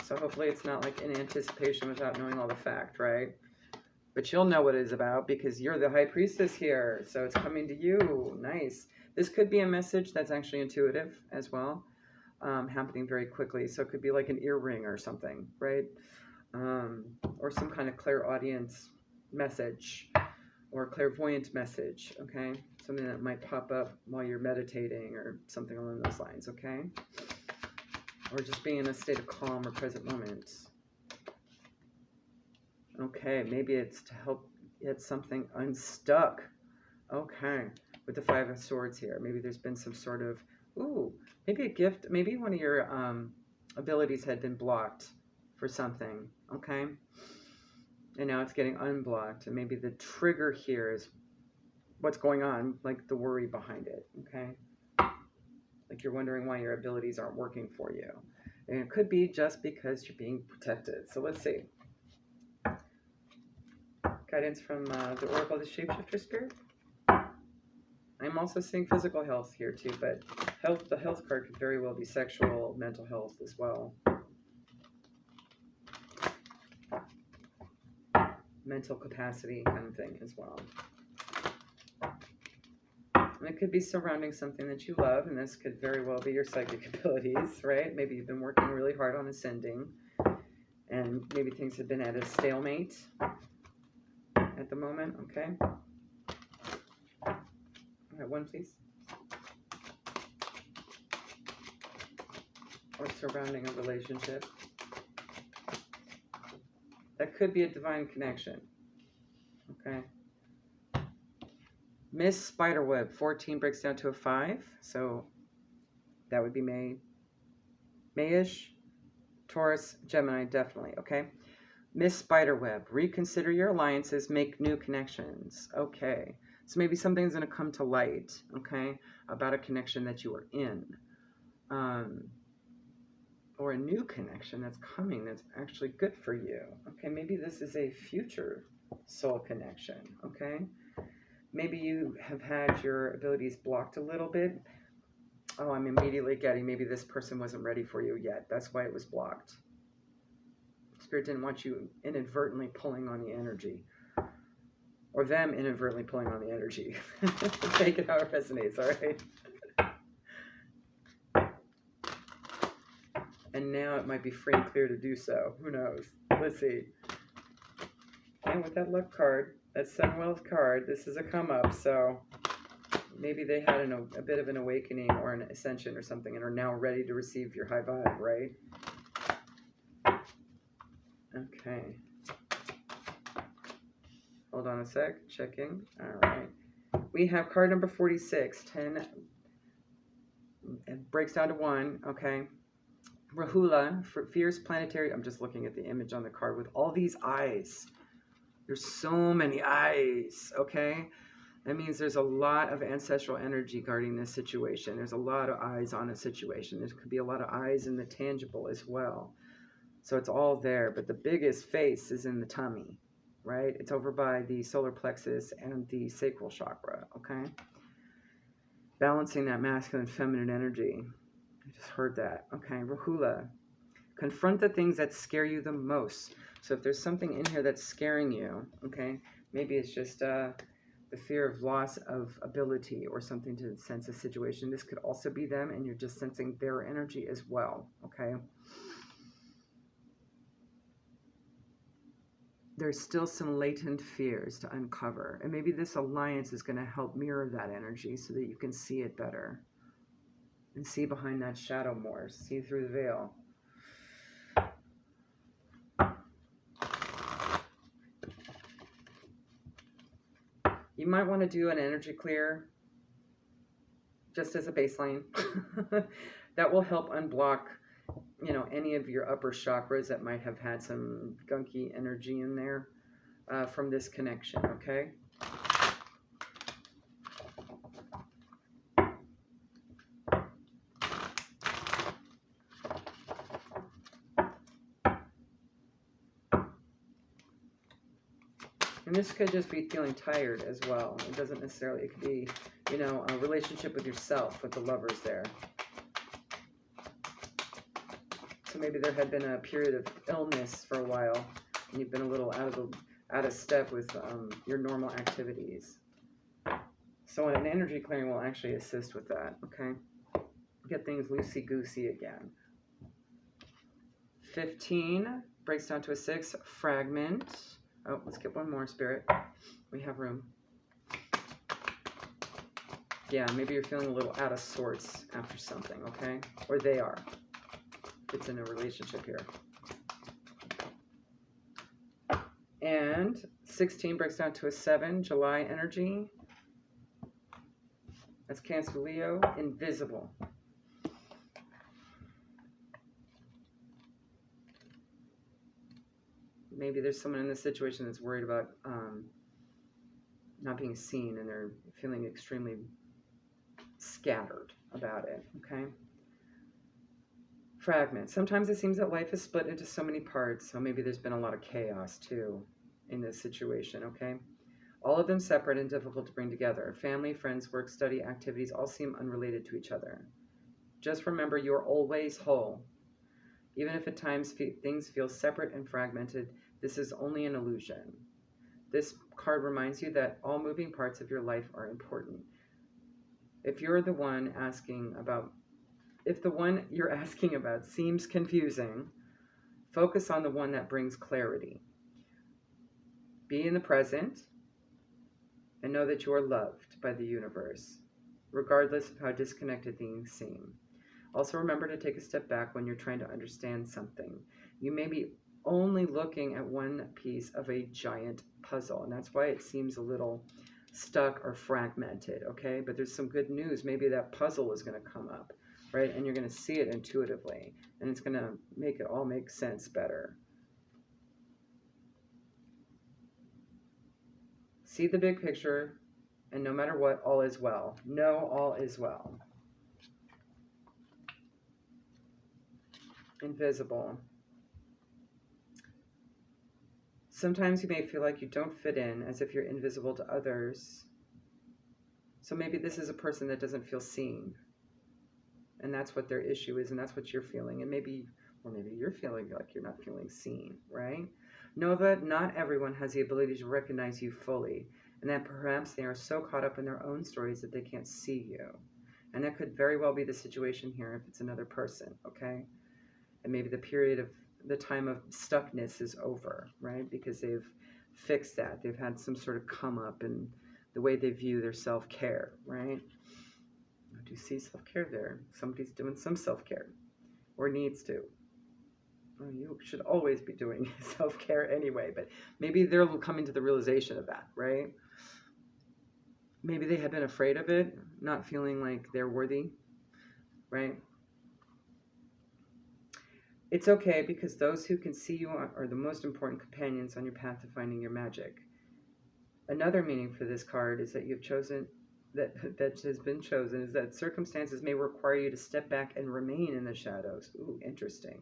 so hopefully it's not like in anticipation without knowing all the fact, right? But you'll know what it is about because you're the high priestess here, so it's coming to you. Nice. This could be a message that's actually intuitive as well, happening very quickly. So it could be like an earring or something, right? Or some kind of clairaudience message or clairvoyant message, okay? Something that might pop up while you're meditating or something along those lines, okay? Or just being in a state of calm or present moment. Okay, maybe it's to help get something unstuck. Okay, with the 5 of Swords here. Maybe there's been some sort of, maybe a gift, maybe one of your abilities had been blocked for something, okay? And now it's getting unblocked. And maybe the trigger here is what's going on, like the worry behind it, okay? Like you're wondering why your abilities aren't working for you. And it could be just because you're being protected. So let's see. Guidance from the Oracle of the Shapeshifter Spirit. I'm also seeing physical health here too, but the health card could very well be sexual, mental health as well. Mental capacity kind of thing as well. And it could be surrounding something that you love, and this could very well be your psychic abilities, right? Maybe you've been working really hard on ascending, and maybe things have been at a stalemate at the moment, okay? All right, one, please. Or surrounding a relationship. That could be a divine connection, okay? Miss Spiderweb, 14 breaks down to a 5, so that would be Mayish, Taurus, Gemini, definitely, okay? Miss Spiderweb, reconsider your alliances, make new connections, okay? So maybe something's going to come to light, okay, about a connection that you are in, or a new connection that's coming that's actually good for you, okay? Maybe this is a future soul connection, okay? Maybe you have had your abilities blocked a little bit. Oh, I'm immediately getting maybe this person wasn't ready for you yet. That's why it was blocked. Spirit didn't want you inadvertently pulling on the energy. Or them inadvertently pulling on the energy. Take it how it resonates, all right? And now it might be free and clear to do so. Who knows? Let's see. And with that luck card, that Sun Wealth card, this is a come up, so maybe they had a bit of an awakening or an ascension or something and are now ready to receive your high vibe, right? Okay. Hold on a sec. Checking. All right. We have card number 46. 10. It breaks down to 1. Okay. Rahula, fierce planetary. I'm just looking at the image on the card with all these eyes. There's so many eyes. Okay. That means there's a lot of ancestral energy guarding this situation. There's a lot of eyes on a situation. There could be a lot of eyes in the tangible as well. So it's all there. But the biggest face is in the tummy, right? It's over by the solar plexus and the sacral chakra, okay? Balancing that masculine, feminine energy. I just heard that. Okay, Rahula. Confront the things that scare you the most. So if there's something in here that's scaring you, okay, maybe it's just the fear of loss of ability or something to sense a situation. This could also be them and you're just sensing their energy as well, okay? There's still some latent fears to uncover. And maybe this alliance is going to help mirror that energy so that you can see it better. And see behind that shadow more. See through the veil. You might want to do an energy clear just as a baseline. That will help unblock, any of your upper chakras that might have had some gunky energy in there from this connection, okay? And this could just be feeling tired as well. It doesn't necessarily, it could be, a relationship with yourself, with the lovers there. So maybe there had been a period of illness for a while, and you've been a little out of step with your normal activities. So an energy clearing will actually assist with that, okay? Get things loosey-goosey again. 15 breaks down to a 6. Fragment. Oh, let's get one more, Spirit. We have room. Yeah, maybe you're feeling a little out of sorts after something, okay? Or they are. It's in a relationship here. And 16 breaks down to a 7. July energy. That's Cancer, Leo. Invisible. Maybe there's someone in this situation that's worried about not being seen, and they're feeling extremely scattered about it, okay? Fragment. Sometimes it seems that life is split into so many parts, so maybe there's been a lot of chaos too in this situation, okay? All of them separate and difficult to bring together. Family, friends, work, study, activities all seem unrelated to each other. Just remember, you're always whole. Even if at times things feel separate and fragmented, this is only an illusion. This card reminds you that all moving parts of your life are important. If the one you're asking about seems confusing, Focus on the one that brings clarity. Be in the present and know that you are loved by the universe, regardless of how disconnected things seem. Also, remember to take a step back when you're trying to understand something. You may be only looking at one piece of a giant puzzle, and that's why it seems a little stuck or fragmented, okay? But there's some good news. Maybe that puzzle is going to come up, right? And you're going to see it intuitively, and it's going to make it all make sense better. See the big picture, and no matter what, all is well. Know all is well. Invisible. Sometimes you may feel like you don't fit in, as if you're invisible to others. So maybe this is a person that doesn't feel seen. And that's what their issue is, and that's what you're feeling. And maybe you're feeling like you're not feeling seen, right? Know that not everyone has the ability to recognize you fully, and that perhaps they are so caught up in their own stories that they can't see you. And that could very well be the situation here if it's another person, okay? And maybe the time of stuckness is over, right? Because they've fixed that. They've had some sort of come up in the way they view their self-care, right? I do see self-care there. Somebody's doing some self-care or needs to. Well, you should always be doing self-care anyway, but maybe they're coming to the realization of that, right? Maybe they have been afraid of it, not feeling like they're worthy, right? It's okay, because those who can see you are the most important companions on your path to finding your magic. Another meaning for this card is that you've chosen, that has been chosen, is that circumstances may require you to step back and remain in the shadows. Ooh, interesting.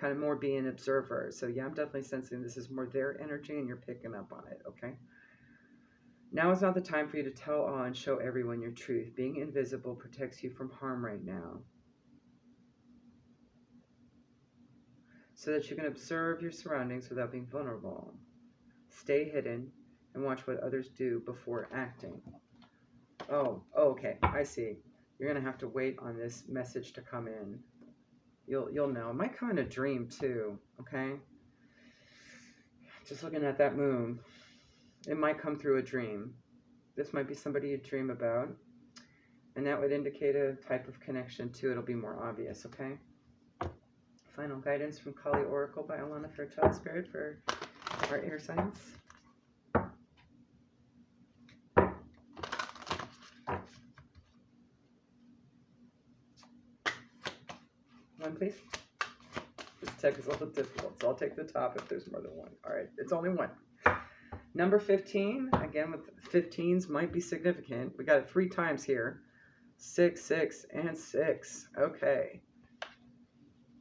Kind of more be an observer. So yeah, I'm definitely sensing this is more their energy and you're picking up on it, okay? Now is not the time for you to tell all and show everyone your truth. Being invisible protects you from harm right now, so that you can observe your surroundings without being vulnerable. Stay hidden and watch what others do before acting. Oh, okay, I see. You're going to have to wait on this message to come in. You'll know. It might come in a dream too, okay? Just looking at that moon. It might come through a dream. This might be somebody you dream about, and that would indicate a type of connection too. It'll be more obvious, okay? Final guidance from Kali Oracle by Alana Fairchild Spirit for our air signs. One, please. This tech is a little difficult, so I'll take the top if there's more than one. All right, it's only one. Number 15, again, with 15s might be significant. We got it 3 times here. 6, 6, and 6. Okay.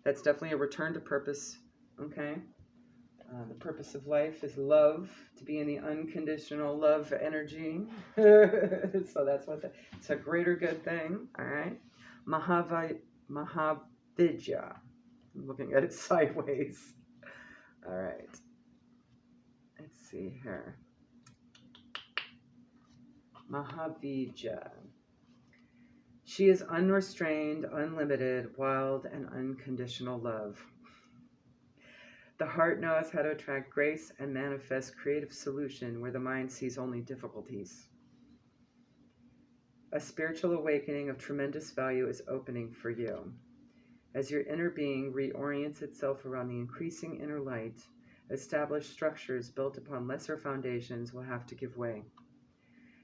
That's definitely a return to purpose, okay? The purpose of life is love, to be in the unconditional love energy. So that's what it's a greater good thing, all right? Mahavidya. I'm looking at it sideways. All right. Let's see here. Mahavidya. She is unrestrained, unlimited, wild, and unconditional love. The heart knows how to attract grace and manifest creative solution where the mind sees only difficulties. A spiritual awakening of tremendous value is opening for you. As your inner being reorients itself around the increasing inner light, established structures built upon lesser foundations will have to give way.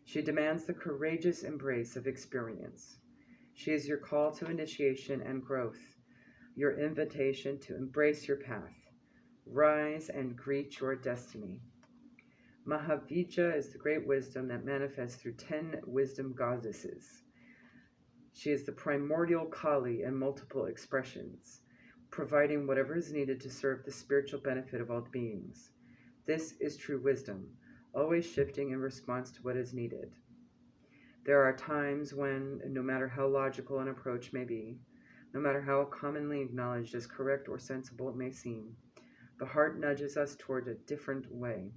She demands the courageous embrace of experience. She is your call to initiation and growth, your invitation to embrace your path. Rise and greet your destiny. Mahavidya is the great wisdom that manifests through 10 wisdom goddesses. She is the primordial Kali in multiple expressions, providing whatever is needed to serve the spiritual benefit of all beings. This is true wisdom, always shifting in response to what is needed. There are times when, no matter how logical an approach may be, no matter how commonly acknowledged as correct or sensible it may seem, the heart nudges us toward a different way.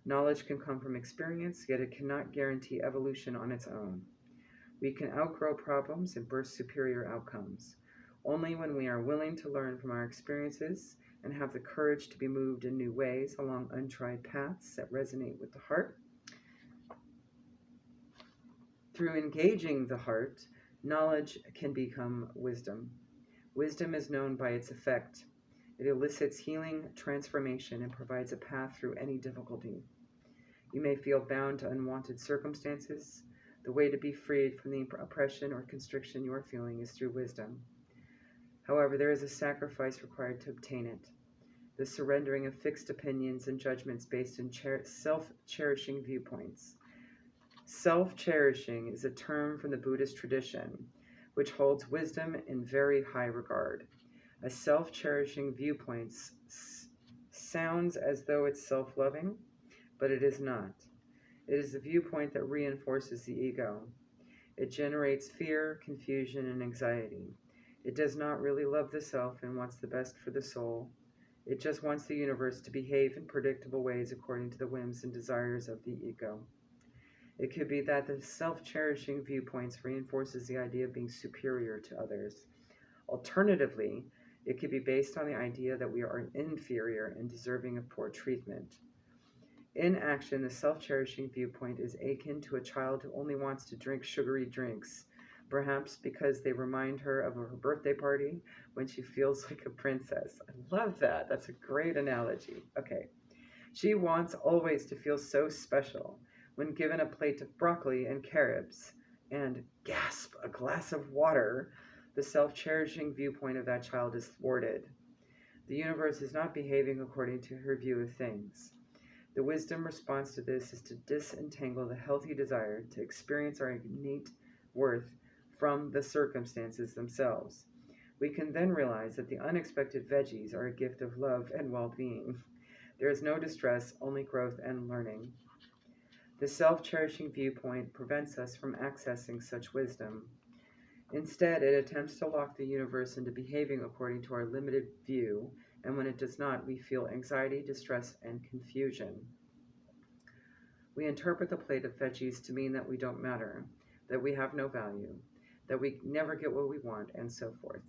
Knowledge can come from experience, yet it cannot guarantee evolution on its own. We can outgrow problems and burst superior outcomes only when we are willing to learn from our experiences and have the courage to be moved in new ways along untried paths that resonate with the heart. Through engaging the heart, knowledge can become wisdom. Wisdom is known by its effect. It elicits healing, transformation, and provides a path through any difficulty. You may feel bound to unwanted circumstances. The way to be freed from the oppression or constriction you are feeling is through wisdom. However, there is a sacrifice required to obtain it. The surrendering of fixed opinions and judgments based in self-cherishing viewpoints. Self-cherishing is a term from the Buddhist tradition, which holds wisdom in very high regard. A self-cherishing viewpoint sounds as though it's self-loving, but it is not. It is a viewpoint that reinforces the ego. It generates fear, confusion, and anxiety. It does not really love the self and wants the best for the soul. It just wants the universe to behave in predictable ways according to the whims and desires of the ego. It could be that the self-cherishing viewpoints reinforces the idea of being superior to others. Alternatively, it could be based on the idea that we are inferior and deserving of poor treatment. In action, the self-cherishing viewpoint is akin to a child who only wants to drink sugary drinks, perhaps because they remind her of her birthday party when she feels like a princess. I love that. That's a great analogy. Okay. She wants always to feel so special. When given a plate of broccoli and carrots and, gasp, a glass of water, the self-cherishing viewpoint of that child is thwarted. The universe is not behaving according to her view of things. The wisdom response to this is to disentangle the healthy desire to experience our innate worth from the circumstances themselves. We can then realize that the unexpected veggies are a gift of love and well-being. There is no distress, only growth and learning. The self-cherishing viewpoint prevents us from accessing such wisdom. Instead, it attempts to lock the universe into behaving according to our limited view, and when it does not, we feel anxiety, distress, and confusion. We interpret the plate of veggies to mean that we don't matter, that we have no value, that we never get what we want, and so forth.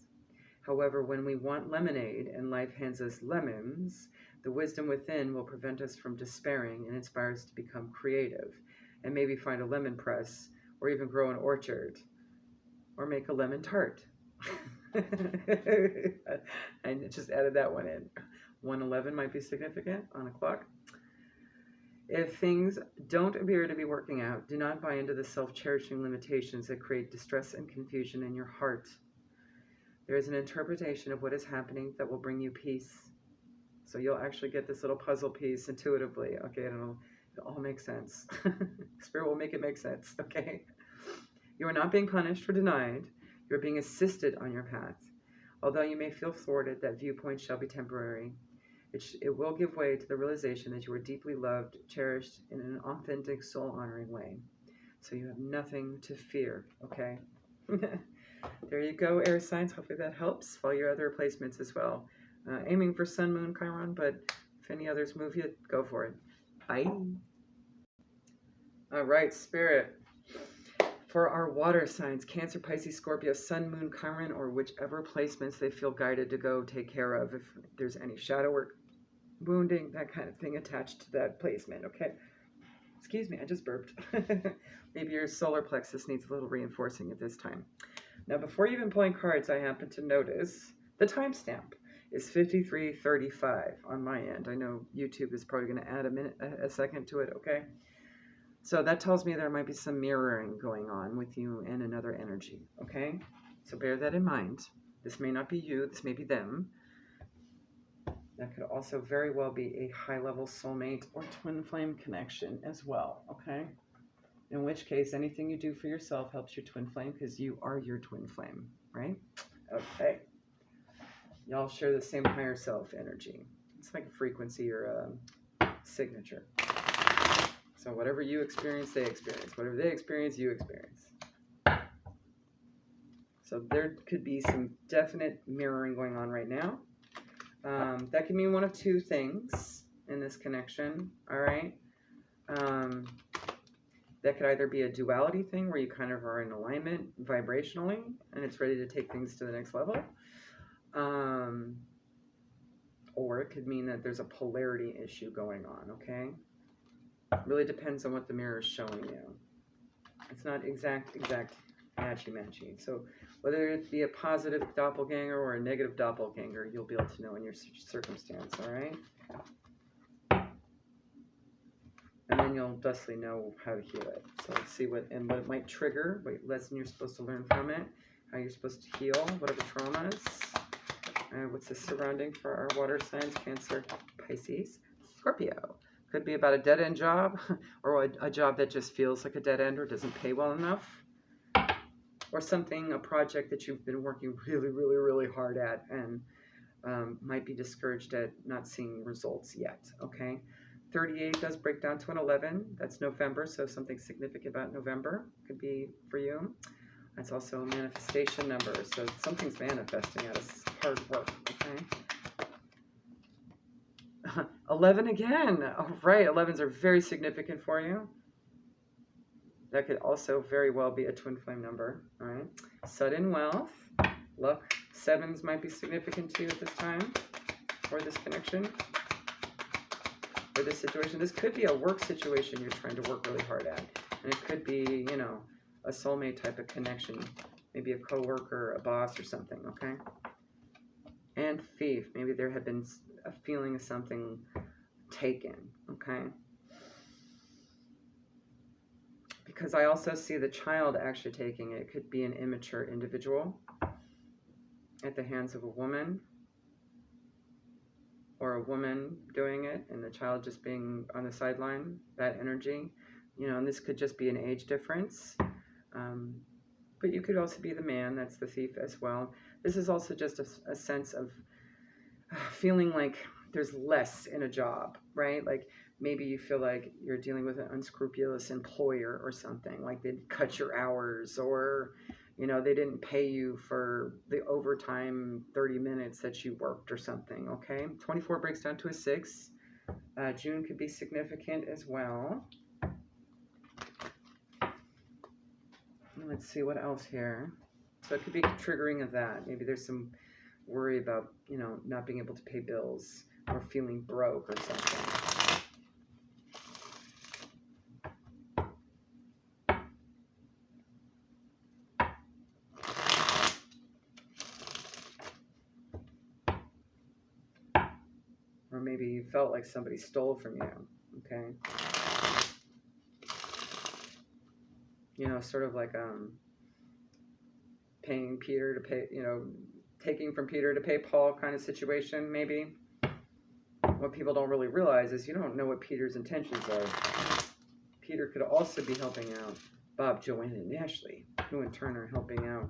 However, when we want lemonade and life hands us lemons, the wisdom within will prevent us from despairing and inspire us to become creative and maybe find a lemon press or even grow an orchard or make a lemon tart. I just added that one in. 111 might be significant on a clock. If things don't appear to be working out, do not buy into the self-cherishing limitations that create distress and confusion in your heart. There is an interpretation of what is happening that will bring you peace. So you'll actually get this little puzzle piece intuitively. Okay, it'll all make sense. Spirit will make it make sense. Okay. You are not being punished or denied. You are being assisted on your path. Although you may feel thwarted, that viewpoint shall be temporary. It will give way to the realization that you are deeply loved, cherished in an authentic, soul-honoring way. So you have nothing to fear, okay? There you go, air signs. Hopefully that helps. Follow your other placements as well. Aiming for Sun, Moon, Chiron, but if any others move you, go for it. Bye. All right, Spirit. For our water signs, Cancer, Pisces, Scorpio, Sun, Moon, Chiron, or whichever placements they feel guided to go take care of. If there's any shadow work, wounding, that kind of thing attached to that placement, okay? Excuse me, I just burped. Maybe your solar plexus needs a little reinforcing at this time. Now, before even pulling cards, I happen to notice the timestamp is 53:35 on my end. I know YouTube is probably going to add a second to it, okay? So that tells me there might be some mirroring going on with you and another energy, okay? So bear that in mind. This may not be you, this may be them. That could also very well be a high-level soulmate or twin flame connection as well, okay? In which case, anything you do for yourself helps your twin flame because you are your twin flame, right? Okay. Y'all share the same higher self energy. It's like a frequency or a signature. So whatever you experience, they experience. Whatever they experience, you experience. So there could be some definite mirroring going on right now. That can mean one of two things in this connection, all right? That could either be a duality thing where you kind of are in alignment vibrationally and it's ready to take things to the next level. Or it could mean that there's a polarity issue going on, okay? It really depends on what the mirror is showing you. It's not exact matchy-matchy. So whether it be a positive doppelganger or a negative doppelganger, you'll be able to know in your circumstance, all right? And then you'll thusly know how to heal it. So let's see what it might trigger, what lesson you're supposed to learn from it, how you're supposed to heal, whatever traumas. What's the surrounding for our water signs? Cancer, Pisces, Scorpio. Could be about a dead-end job, or a job that just feels like a dead end or doesn't pay well enough, or something, a project that you've been working really, really, really hard at and might be discouraged at not seeing results yet, okay? 38 does break down to an 11. That's November, so something significant about November could be for you. That's also a manifestation number, so something's manifesting out of hard work, okay? 11 again. All right, 11s are very significant for you. That could also very well be a twin flame number, all right? Sudden wealth, luck. 7s might be significant to you at this time, or this connection, or this situation. This could be a work situation you're trying to work really hard at, and it could be, you know, a soulmate type of connection, maybe a coworker, a boss, or something, okay? And thief, maybe there had been a feeling of something taken, okay? Because I also see the child actually taking it. It could be an immature individual at the hands of a woman, or a woman doing it and the child just being on the sideline, that energy, you know, and this could just be an age difference. But you could also be the man, that's the thief as well. This is also just a sense of feeling like there's less in a job, right? Like maybe you feel like you're dealing with an unscrupulous employer or something, like they'd cut your hours, or, you know, they didn't pay you for the overtime 30 minutes that you worked or something, okay? 24 breaks down to a 6. June could be significant as well. Let's see what else here. So it could be triggering of that. Maybe there's some worry about, you know, not being able to pay bills or feeling broke or something. Or maybe you felt like somebody stole from you, okay? You know, sort of like paying Peter to pay, you know, taking from Peter to pay Paul kind of situation, maybe. What people don't really realize is you don't know what Peter's intentions are. Peter could also be helping out Bob, Joanne, and Ashley, who in turn are helping out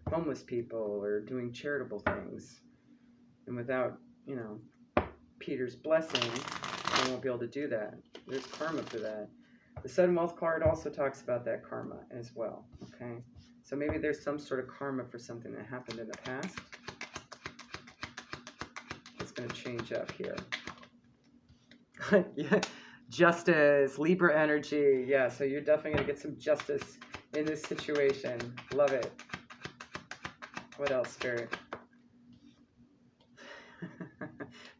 homeless people or doing charitable things. And without, you know, Peter's blessing, they won't be able to do that. There's karma for that. The Sudden Wealth card also talks about that karma as well, okay? So maybe there's some sort of karma for something that happened in the past. It's going to change up here. Yeah. Justice, Libra energy. Yeah, so you're definitely going to get some justice in this situation. Love it. What else, Spirit?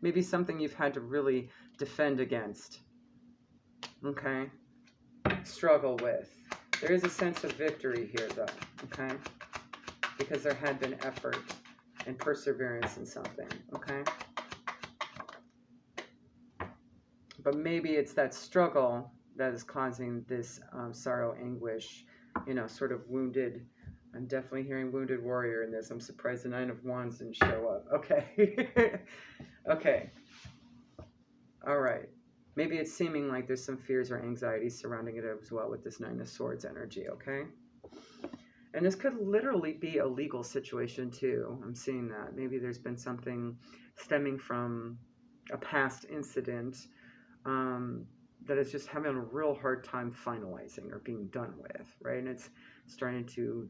Maybe something you've had to really defend against. Okay? Struggle with. There is a sense of victory here, though. Okay? Because there had been effort and perseverance in something. Okay? But maybe it's that struggle that is causing this sorrow, anguish, you know, sort of wounded. I'm definitely hearing wounded warrior in this. I'm surprised the 9 of Wands didn't show up. Okay. Okay. All right. Maybe it's seeming like there's some fears or anxieties surrounding it as well with this 9 of Swords energy, okay? And this could literally be a legal situation too. I'm seeing that. Maybe there's been something stemming from a past incident that is just having a real hard time finalizing or being done with, right? And it's starting to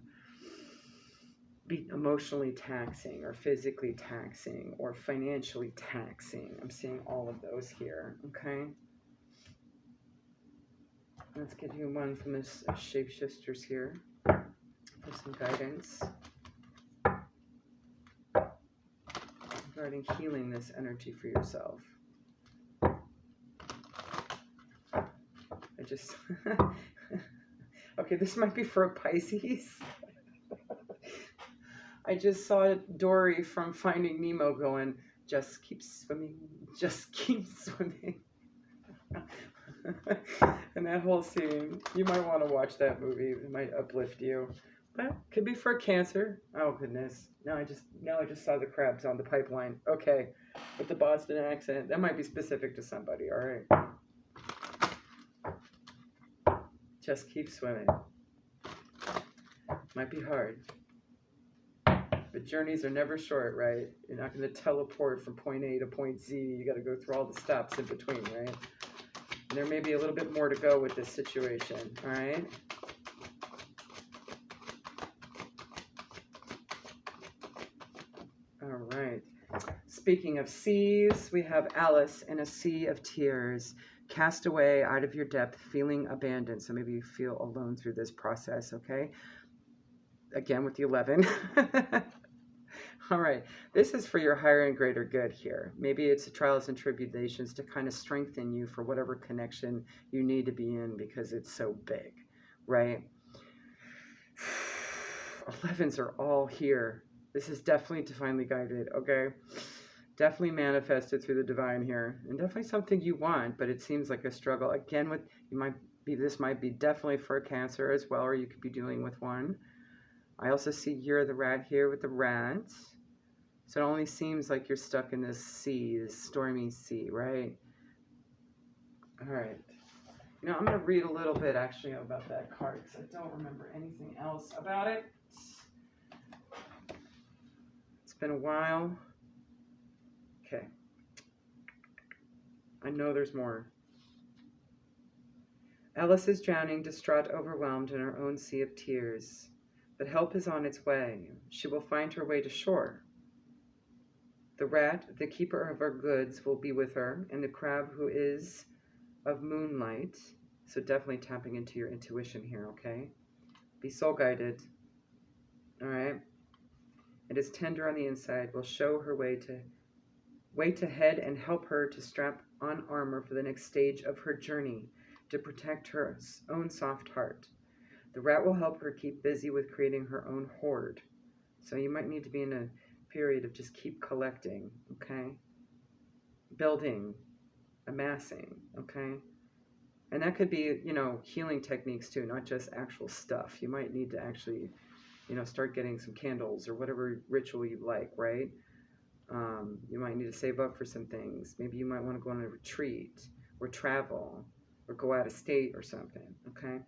be emotionally taxing or physically taxing or financially taxing. I'm seeing all of those here, okay? Let's give you one from the shapeshifters here for some guidance. regarding healing this energy for yourself. I just, okay, this might be for a Pisces. I just saw Dory from Finding Nemo going, just keep swimming, just keep swimming. And that whole scene, you might want to watch that movie. It might uplift you. But could be for Cancer. Oh goodness. Now I just saw the crabs on the pipeline. Okay. With the Boston accent. That might be specific to somebody, all right. Just keep swimming. Might be hard. But journeys are never short, right? You're not going to teleport from point A to point Z. You got to go through all the stops in between, right? And there may be a little bit more to go with this situation, all right? All right. Speaking of seas, we have Alice in a sea of tears, cast away out of your depth, feeling abandoned. So maybe you feel alone through this process, okay? Again with the 11. All right. This is for your higher and greater good here. Maybe it's the trials and tribulations to kind of strengthen you for whatever connection you need to be in because it's so big, right? 11s are all here. This is definitely divinely guided, okay? Definitely manifested through the divine here. And definitely something you want, but it seems like a struggle. Again, this might be definitely for a Cancer as well, or you could be dealing with one. I also see Year of the Rat here with the rats. So it only seems like you're stuck in this sea, this stormy sea, right? All right. You know, I'm going to read a little bit actually about that card because I don't remember anything else about it. It's been a while. Okay. I know there's more. Alice is drowning, distraught, overwhelmed in her own sea of tears. But help is on its way. She will find her way to shore. The rat, the keeper of her goods, will be with her, and the crab who is of moonlight. So definitely tapping into your intuition here, okay? Be soul guided. All right? It is tender on the inside, will show her way to head and help her to strap on armor for the next stage of her journey to protect her own soft heart. The rat will help her keep busy with creating her own hoard. So you might need to be in a period of just keep collecting, okay? Building, amassing, okay? And that could be, you know, healing techniques too, not just actual stuff. You might need to actually, you know, start getting some candles or whatever ritual you like, right? You might need to save up for some things. Maybe you might want to go on a retreat or travel or go out of state or something, okay?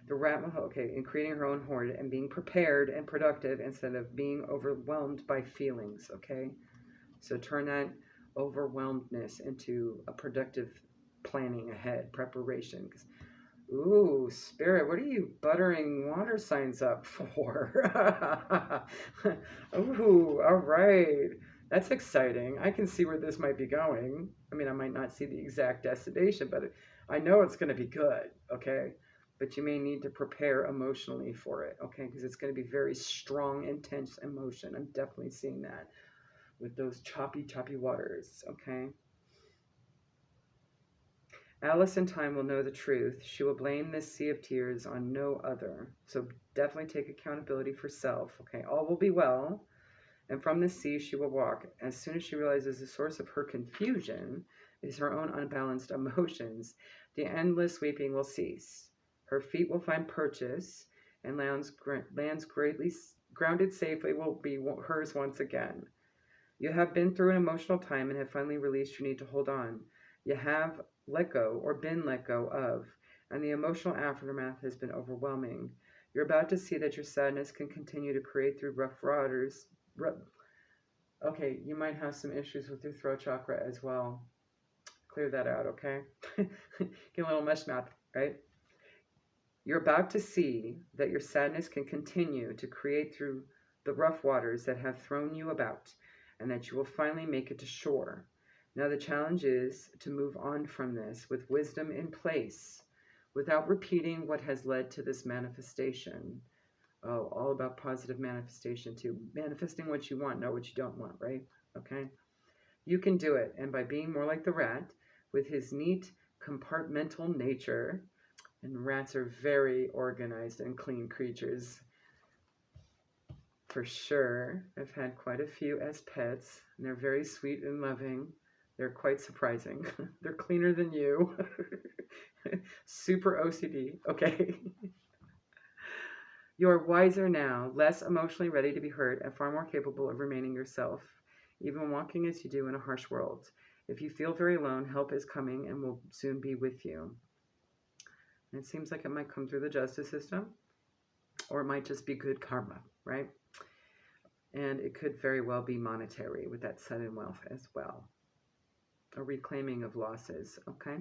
The rat will, okay, in creating her own hoard and being prepared and productive instead of being overwhelmed by feelings, okay? So turn that overwhelmedness into a productive planning ahead, preparation. Ooh, Spirit, what are you buttering water signs up for? Ooh, all right. That's exciting. I can see where this might be going. I mean, I might not see the exact destination, but I know it's going to be good, okay? But you may need to prepare emotionally for it, okay? Because it's going to be very strong, intense emotion. I'm definitely seeing that with those choppy waters, okay? Alice in time will know the truth. She will blame this sea of tears on no other. So definitely take accountability for self, okay? All will be well. And from this sea she will walk. As soon as she realizes the source of her confusion is her own unbalanced emotions, the endless weeping will cease. Her feet will find purchase, and lands greatly grounded safely will be hers once again. You have been through an emotional time and have finally released your need to hold on. You have let go or been let go of, and the emotional aftermath has been overwhelming. You're about to see that your sadness can continue to create through rough waters. Okay, you might have some issues with your throat chakra as well. Clear that out, okay? Get a little mesh mouth, right? You're about to see that your sadness can continue to create through the rough waters that have thrown you about, and that you will finally make it to shore. Now the challenge is to move on from this with wisdom in place, without repeating what has led to this manifestation. Oh, all about positive manifestation too. Manifesting what you want, not what you don't want, right? Okay. You can do it. And by being more like the rat with his neat compartmental nature, and rats are very organized and clean creatures for sure. I've had quite a few as pets, and they're very sweet and loving. They're quite surprising. They're cleaner than you. Super OCD. Okay. You're wiser now, less emotionally ready to be hurt, and far more capable of remaining yourself, even walking as you do in a harsh world. If you feel very alone, help is coming and will soon be with you. And it seems like it might come through the justice system, or it might just be good karma, right? And it could very well be monetary with that sudden wealth as well. A reclaiming of losses, okay?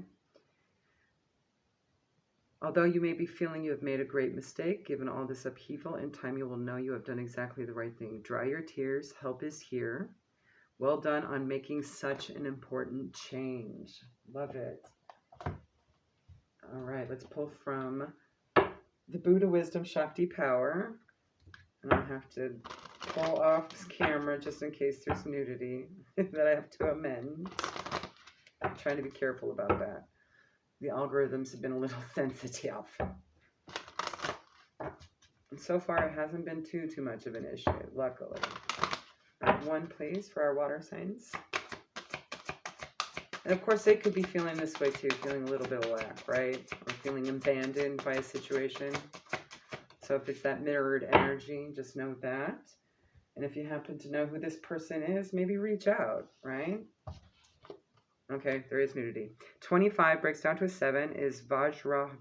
Although you may be feeling you have made a great mistake, given all this upheaval, in time you will know you have done exactly the right thing. Dry your tears. Help is here. Well done on making such an important change. Love it. All right, let's pull from the Buddha Wisdom Shakti Power. And I have to pull off this camera just in case there's nudity that I have to amend. I'm trying to be careful about that. The algorithms have been a little sensitive. And so far, it hasn't been too much of an issue, luckily. All right, one, please, for our water signs. And of course, they could be feeling this way too, feeling a little bit of lack, right? Or feeling abandoned by a situation. So if it's that mirrored energy, just know that. And if you happen to know who this person is, maybe reach out, right? Okay, there is nudity. 25 breaks down to a 7 is Vajravarahi,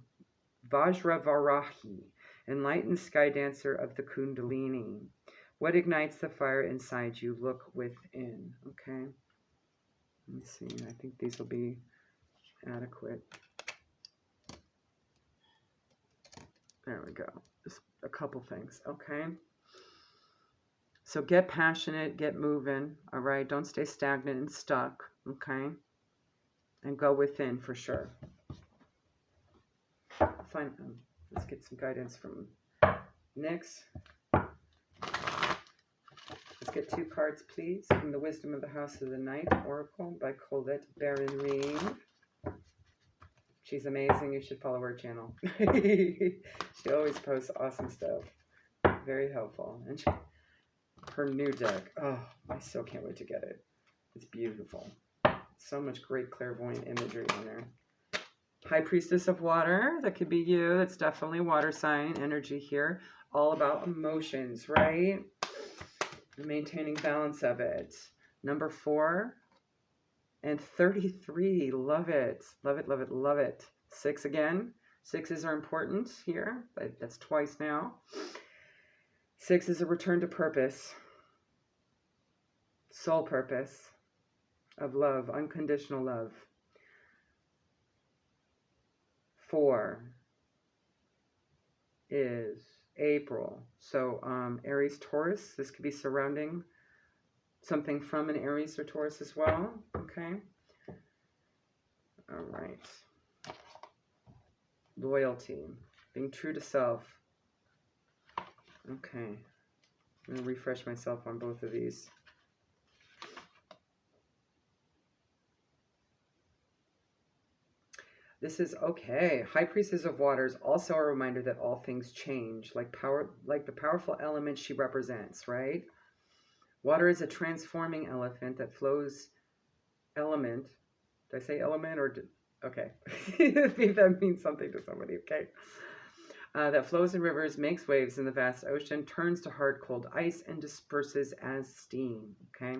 enlightened sky dancer of the Kundalini. What ignites the fire inside you? Look within. Okay. Let me see. I think these will be adequate. There we go. Just a couple things. Okay. So get passionate, get moving. All right. Don't stay stagnant and stuck. Okay. And go within for sure. Fine. Let's get some guidance from Nyx. Let's get 2 cards, please, from the Wisdom of the House of the Night Oracle by Colette Baron-Reed. She's amazing. You should follow her channel. She always posts awesome stuff. Very helpful. And her new deck. Oh, I still can't wait to get it. It's beautiful. So much great clairvoyant imagery in there. High Priestess of Water. That could be you. That's definitely water sign energy here. All about emotions, right? Maintaining balance of it. Number 4 and 33. Love it. Love it, love it, love it. 6 again. 6s are important here. But that's twice now. 6 is a return to purpose. Soul purpose of love. Unconditional love. 4 is April. So Aries, Taurus. This could be surrounding something from an Aries or Taurus as well. Okay. All right. Loyalty. Being true to self. Okay. I'm going to refresh myself on both of these. This is okay. High Priestess of Water is also a reminder that all things change, like the powerful element she represents, right? Water is a transforming elephant that flows. Element. Did I say element or did? Okay. If that means something to somebody. Okay. That flows in rivers, makes waves in the vast ocean, turns to hard, cold ice, and disperses as steam. Okay.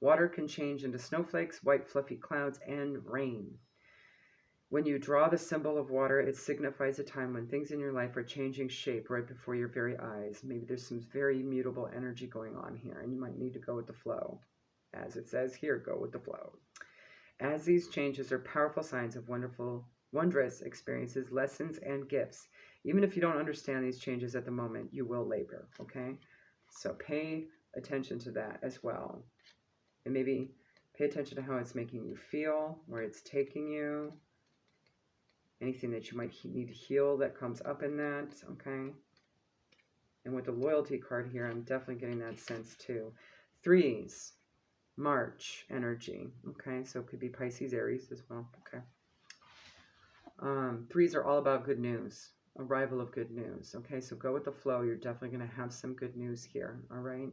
Water can change into snowflakes, white, fluffy clouds, and rain. When you draw the symbol of water, it signifies a time when things in your life are changing shape right before your very eyes. Maybe there's some very mutable energy going on here, and you might need to go with the flow. As it says here, go with the flow. As these changes are powerful signs of wondrous experiences, lessons, and gifts. Even if you don't understand these changes at the moment, you will labor, okay? So pay attention to that as well. And maybe pay attention to how it's making you feel, where it's taking you. Anything that you might need to heal that comes up in that, okay? And with the loyalty card here, I'm definitely getting that sense too. Threes, March energy. Okay, so it could be Pisces, Aries as well. Okay. Threes are all about good news, arrival of good news. Okay, so go with the flow. You're definitely going to have some good news here. All right.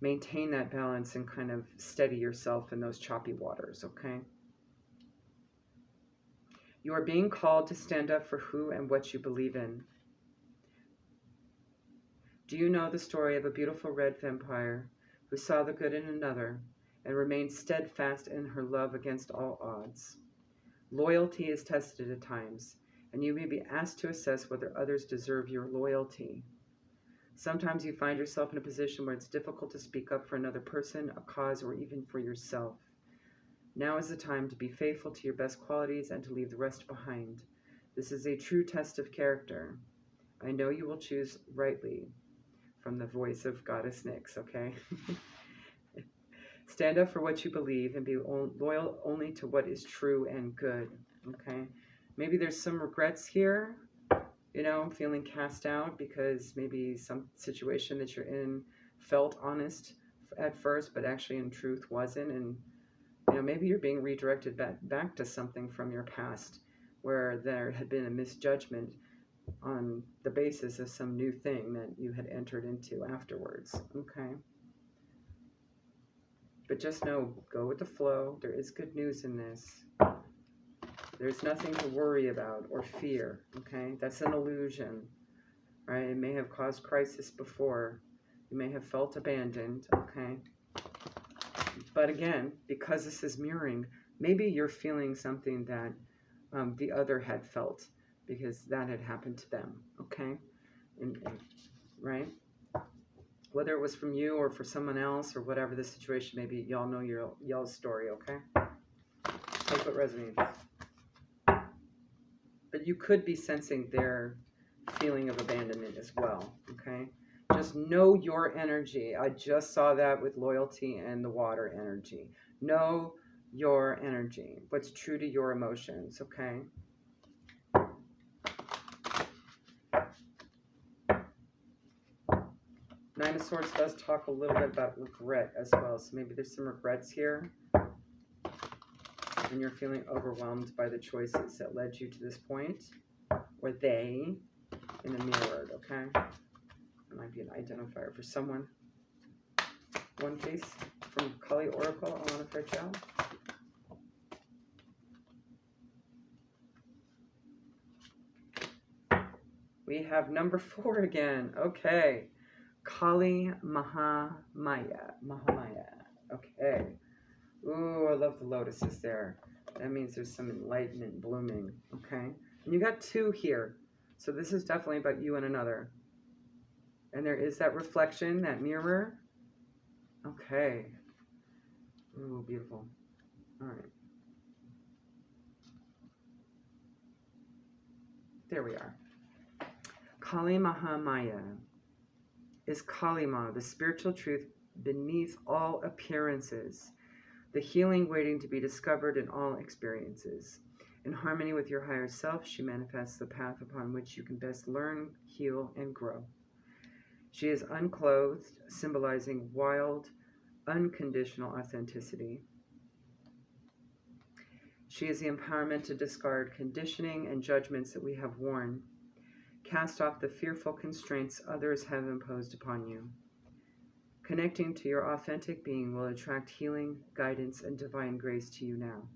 Maintain that balance and kind of steady yourself in those choppy waters. Okay. You are being called to stand up for who and what you believe in. Do you know the story of a beautiful red vampire who saw the good in another and remained steadfast in her love against all odds? Loyalty is tested at times, and you may be asked to assess whether others deserve your loyalty. Sometimes you find yourself in a position where it's difficult to speak up for another person, a cause, or even for yourself. Now is the time to be faithful to your best qualities and to leave the rest behind. This is a true test of character. I know you will choose rightly. From the voice of Goddess Nyx, okay? Stand up for what you believe and be loyal only to what is true and good, okay? Maybe there's some regrets here, you know, feeling cast out because maybe some situation that you're in felt honest at first, but actually in truth wasn't. And, you know, maybe you're being redirected back to something from your past where there had been a misjudgment on the basis of some new thing that you had entered into afterwards, okay? But just know, go with the flow. There is good news in this. There's nothing to worry about or fear, okay? That's an illusion, right? It may have caused crisis before. You may have felt abandoned, okay? But again, because this is mirroring, maybe you're feeling something that the other had felt because that had happened to them, okay? Right? Whether it was from you or for someone else or whatever the situation may be, y'all know y'all's story, okay? Take what resonates. But you could be sensing their feeling of abandonment as well, okay? Just know your energy. I just saw that with loyalty and the water energy. Know your energy, what's true to your emotions, okay? Nine of Swords does talk a little bit about regret as well. So maybe there's some regrets here. And you're feeling overwhelmed by the choices that led you to this point. Or they in the mirrored, okay? That might be an identifier for someone. One case from Kali Oracle, Alana Fairchild. We have number 4 again. Okay. Kali Mahamaya. Okay. Ooh, I love the lotuses there. That means there's some enlightenment blooming. Okay. And you got 2 here. So this is definitely about you and another. And there is that reflection, that mirror. Okay. Ooh, beautiful. All right. There we are. Kali Mahamaya is Kalima, the spiritual truth beneath all appearances, the healing waiting to be discovered in all experiences. In harmony with your higher self, she manifests the path upon which you can best learn, heal, and grow. She is unclothed, symbolizing wild, unconditional authenticity. She is the empowerment to discard conditioning and judgments that we have worn. Cast off the fearful constraints others have imposed upon you. Connecting to your authentic being will attract healing, guidance, and divine grace to you now.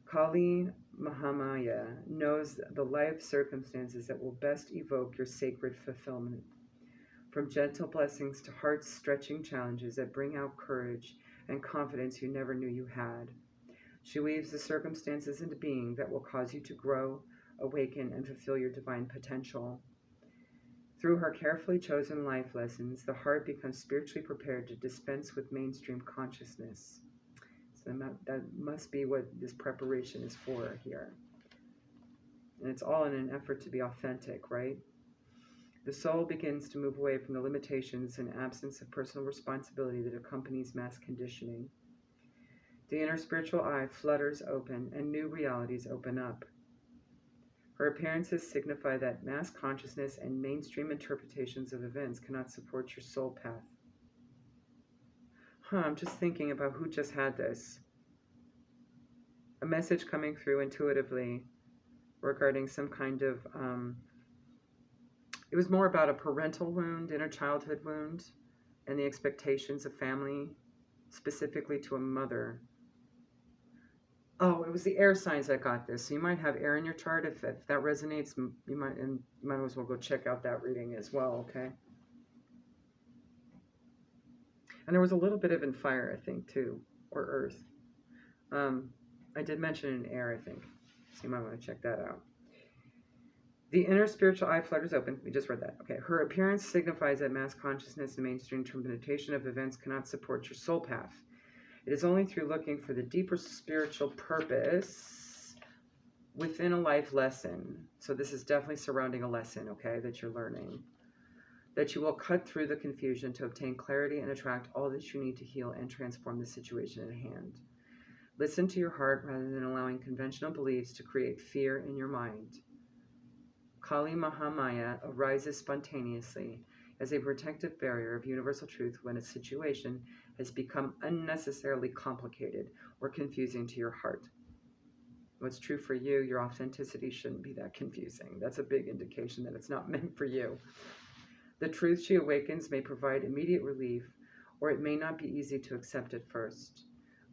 Kali Mahamaya knows the life circumstances that will best evoke your sacred fulfillment. From gentle blessings to heart-stretching challenges that bring out courage and confidence you never knew you had. She weaves the circumstances into being that will cause you to grow, awaken, and fulfill your divine potential. Through her carefully chosen life lessons, the heart becomes spiritually prepared to dispense with mainstream consciousness. So that must be what this preparation is for here. And it's all in an effort to be authentic, right? The soul begins to move away from the limitations and absence of personal responsibility that accompanies mass conditioning. The inner spiritual eye flutters open and new realities open up. Her appearances signify that mass consciousness and mainstream interpretations of events cannot support your soul path. I'm just thinking about who just had this. A message coming through intuitively regarding some kind of, it was more about a parental wound, inner childhood wound, and the expectations of family, specifically to a mother. Oh, it was the air signs that got this. So you might have air in your chart. If that resonates, you might as well go check out that reading as well, okay? And there was a little bit of in fire, I think, too, or earth. I did mention in air, I think. So you might want to check that out. The inner spiritual eye flutters open. We just read that. Okay. Her appearance signifies that mass consciousness and mainstream interpretation of events cannot support your soul path. It is only through looking for the deeper spiritual purpose within a life lesson. So this is definitely surrounding a lesson, okay, that you're learning, that you will cut through the confusion to obtain clarity and attract all that you need to heal and transform the situation at hand. Listen to your heart rather than allowing conventional beliefs to create fear in your mind. Kali Mahamaya arises spontaneously as a protective barrier of universal truth when a situation has become unnecessarily complicated or confusing to your heart. What's true for you, your authenticity shouldn't be that confusing. That's a big indication that it's not meant for you. The truth she awakens may provide immediate relief, or it may not be easy to accept at first.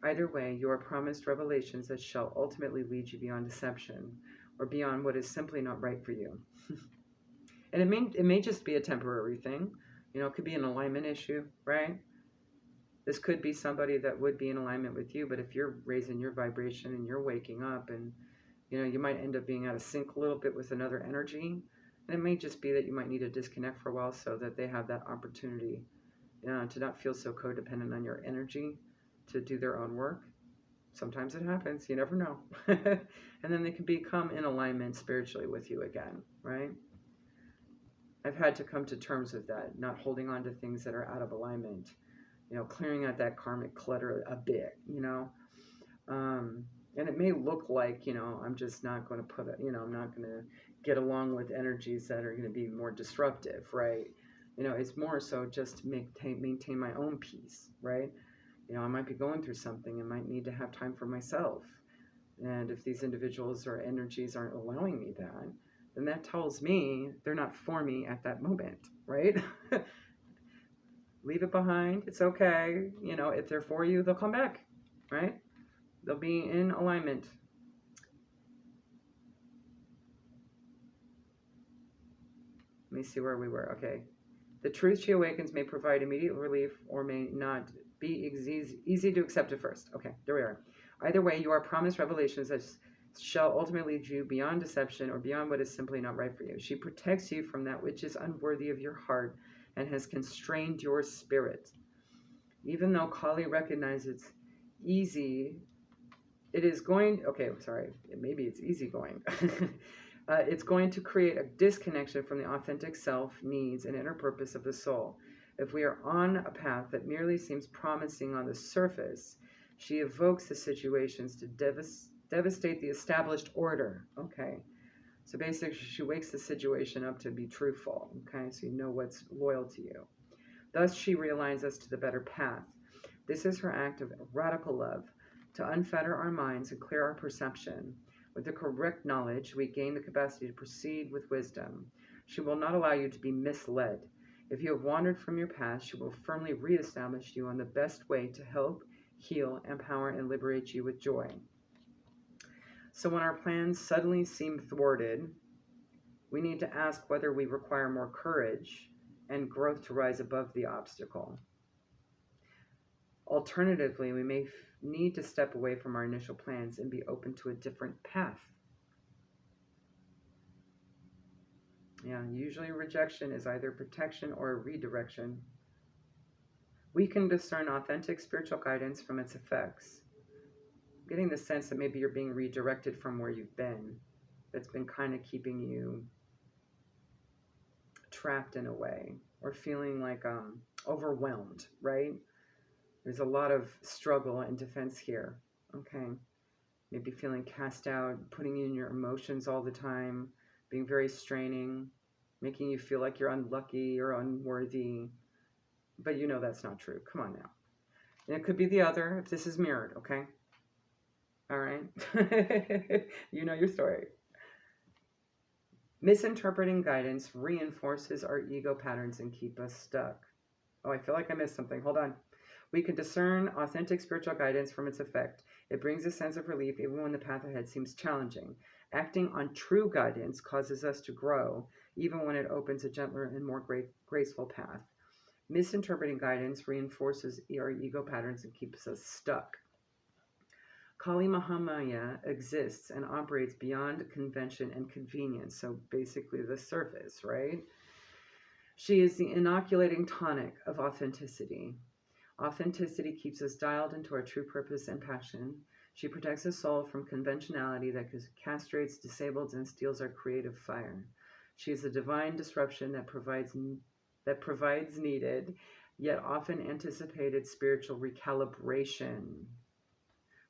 Either way, you are promised revelations that shall ultimately lead you beyond deception, or beyond what is simply not right for you. And it may just be a temporary thing. You know, it could be an alignment issue, right? This could be somebody that would be in alignment with you, but if you're raising your vibration and you're waking up and, you know, you might end up being out of sync a little bit with another energy. And it may just be that you might need to disconnect for a while so that they have that opportunity to not feel so codependent on your energy to do their own work. Sometimes it happens. You never know. And then they can become in alignment spiritually with you again, right? I've had to come to terms with that, not holding on to things that are out of alignment, you know, clearing out that karmic clutter a bit, you know. And it may look like, you know, I'm just not going to put it, you know, I'm not going to get along with energies that are going to be more disruptive, right? You know, it's more so just to maintain my own peace, right? You know, I might be going through something and might need to have time for myself. And if these individuals or energies aren't allowing me that, then that tells me they're not for me at that moment, right? Leave it behind. It's okay. You know, if they're for you, they'll come back, right? They'll be in alignment. Let me see where we were. Okay. The truth she awakens may provide immediate relief or may not be easy to accept at first. Okay, there we are. Either way, you are promised revelations that shall ultimately lead you beyond deception or beyond what is simply not right for you. She protects you from that which is unworthy of your heart and has constrained your spirit. Even though Kali recognizes easy, it is going, okay, sorry, maybe it's easygoing. It's going to create a disconnection from the authentic self, needs, and inner purpose of the soul. If we are on a path that merely seems promising on the surface, she evokes the situations to devastate the established order. Okay, so basically she wakes the situation up to be truthful. Okay, so you know what's loyal to you. Thus she realigns us to the better path. This is her act of radical love, to unfetter our minds and clear our perception. With the correct knowledge, we gain the capacity to proceed with wisdom. She will not allow you to be misled. If you have wandered from your path, she will firmly reestablish you on the best way to help, heal, empower, and liberate you with joy. So when our plans suddenly seem thwarted, we need to ask whether we require more courage and growth to rise above the obstacle. Alternatively, we may need to step away from our initial plans and be open to a different path. Yeah, usually rejection is either protection or a redirection. We can discern authentic spiritual guidance from its effects. I'm getting the sense that maybe you're being redirected from where you've been. That's been kind of keeping you trapped in a way, or feeling like overwhelmed, right? There's a lot of struggle and defense here, okay? maybe feeling cast out, putting in your emotions all the time, being very straining, making you feel like you're unlucky or unworthy. But you know that's not true. Come on now. And it could be the other if this is mirrored, okay? All right? You know your story. Misinterpreting guidance reinforces our ego patterns and keep us stuck. Oh, I feel like I missed something. Hold on. We can discern authentic spiritual guidance from its effect. It brings a sense of relief even when the path ahead seems challenging. Acting on true guidance causes us to grow, even when it opens a gentler and more graceful path. Misinterpreting guidance reinforces our ego patterns and keeps us stuck. Kali Mahamaya exists and operates beyond convention and convenience, so basically the surface, right? She is the inoculating tonic of authenticity. Authenticity keeps us dialed into our true purpose and passion. She protects the soul from conventionality that castrates, disables, and steals our creative fire. She is a divine disruption that provides needed, yet often anticipated spiritual recalibration.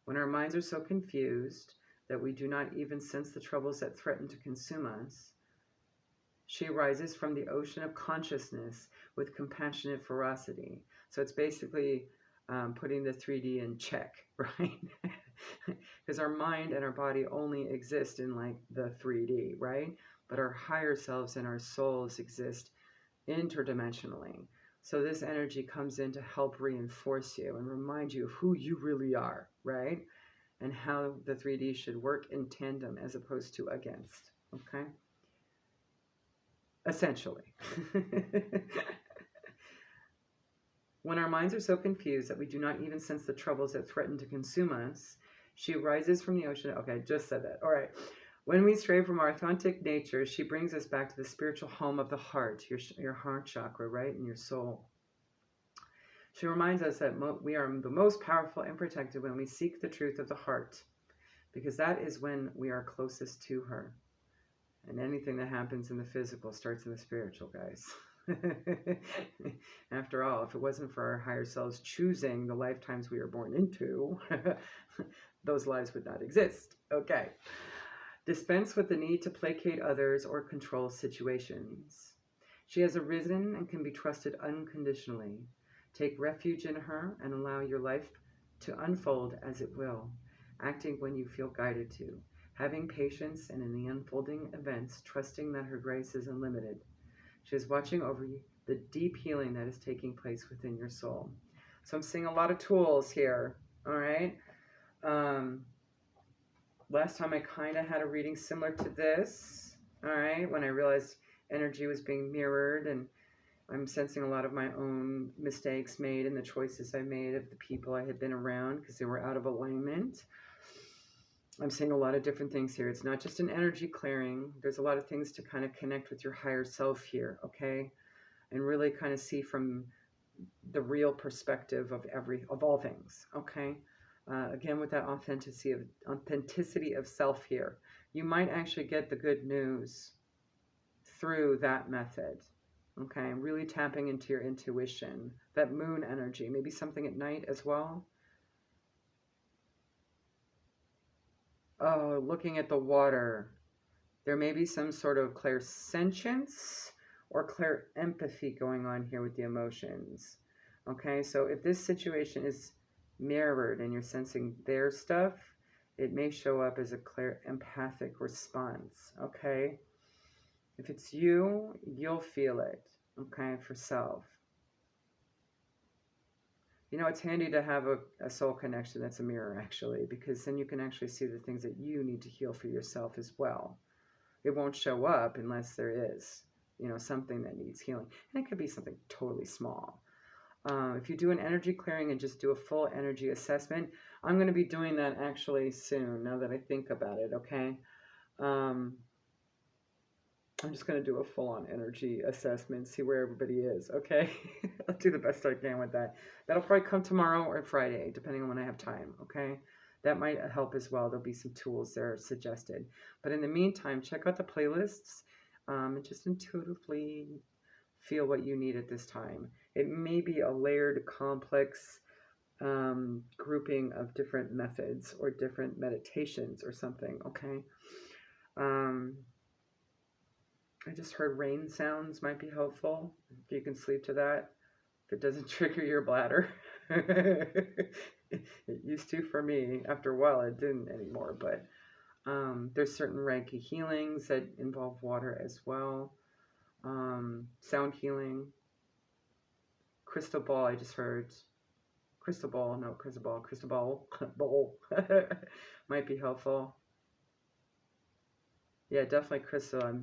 When our minds are so confused that we do not even sense the troubles that threaten to consume us, she rises from the ocean of consciousness with compassionate ferocity. So it's basically putting the 3D in check, right? Because our mind and our body only exist in like the 3D, right? But our higher selves and our souls exist interdimensionally. So this energy comes in to help reinforce you and remind you of who you really are, right? And how the 3D should work in tandem as opposed to against, okay? Essentially. When our minds are so confused that we do not even sense the troubles that threaten to consume us, she rises from the ocean. Okay, I just said that. All right. When we stray from our authentic nature, she brings us back to the spiritual home of the heart, your heart chakra, right, and your soul. She reminds us that we are the most powerful and protected when we seek the truth of the heart, because that is when we are closest to her. And anything that happens in the physical starts in the spiritual, guys. After all, if it wasn't for our higher selves choosing the lifetimes we are born into, those lives would not exist. Okay. Dispense with the need to placate others or control situations. She has arisen and can be trusted unconditionally. Take refuge in her and allow your life to unfold as it will, acting when you feel guided to, having patience and in the unfolding events, trusting that her grace is unlimited. She is watching over you, the deep healing that is taking place within your soul. So I'm seeing a lot of tools here, all right? Last time I kind of had a reading similar to this, all right, when I realized energy was being mirrored, and I'm sensing a lot of my own mistakes made and the choices I made of the people I had been around because they were out of alignment. I'm seeing a lot of different things here. It's not just an energy clearing. There's a lot of things to kind of connect with your higher self here, okay? And really kind of see from the real perspective of all things, okay? Again, with that authenticity of self here, you might actually get the good news through that method. Okay, really tapping into your intuition, that moon energy, maybe something at night as well. Oh, looking at the water. There may be some sort of clairsentience or empathy going on here with the emotions. Okay, so if this situation is mirrored and you're sensing their stuff, it may show up as a empathic response, okay? If it's you, you'll feel it, okay, for self. You know, it's handy to have a soul connection that's a mirror, actually, because then you can actually see the things that you need to heal for yourself as well. It won't show up unless there is, you know, something that needs healing. And it could be something totally small. If you do an energy clearing and just do a full energy assessment, I'm going to be doing that actually soon, now that I think about it, okay? I'm just going to do a full-on energy assessment, see where everybody is, okay? I'll do the best I can with that. That'll probably come tomorrow or Friday, depending on when I have time, okay? That might help as well. There'll be some tools there suggested. But in the meantime, check out the playlists and just intuitively feel what you need at this time. It may be a layered, complex grouping of different methods or different meditations or something, okay? Um, I just heard rain sounds might be helpful if you can sleep to that. If it doesn't trigger your bladder. It used to for me. After a while, it didn't anymore. But there's certain Reiki healings that involve water as well. Sound healing. Crystal ball, I just heard. Crystal ball, no, crystal ball, bowl might be helpful. Yeah, definitely crystal. I'm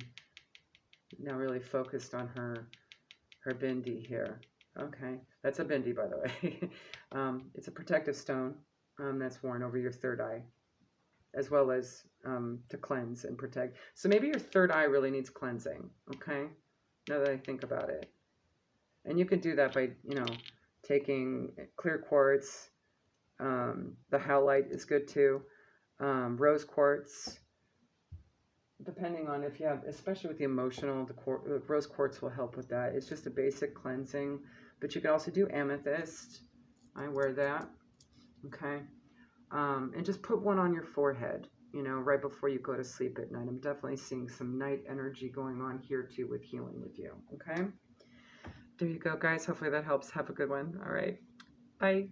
now really focused on her bindi here. Okay, that's a bindi, by the way. It's a protective stone that's worn over your third eye, as well as to cleanse and protect. So maybe your third eye really needs cleansing, okay? Now that I think about it. And you can do that by, taking clear quartz. The howlite is good too. Rose quartz, depending on if you have, especially with the emotional, the rose quartz will help with that. It's just a basic cleansing, but you can also do amethyst. I wear that, okay? And just put one on your forehead, right before you go to sleep at night. I'm definitely seeing some night energy going on here too with healing with you, okay? There you go, guys. Hopefully that helps. Have a good one. All right. Bye.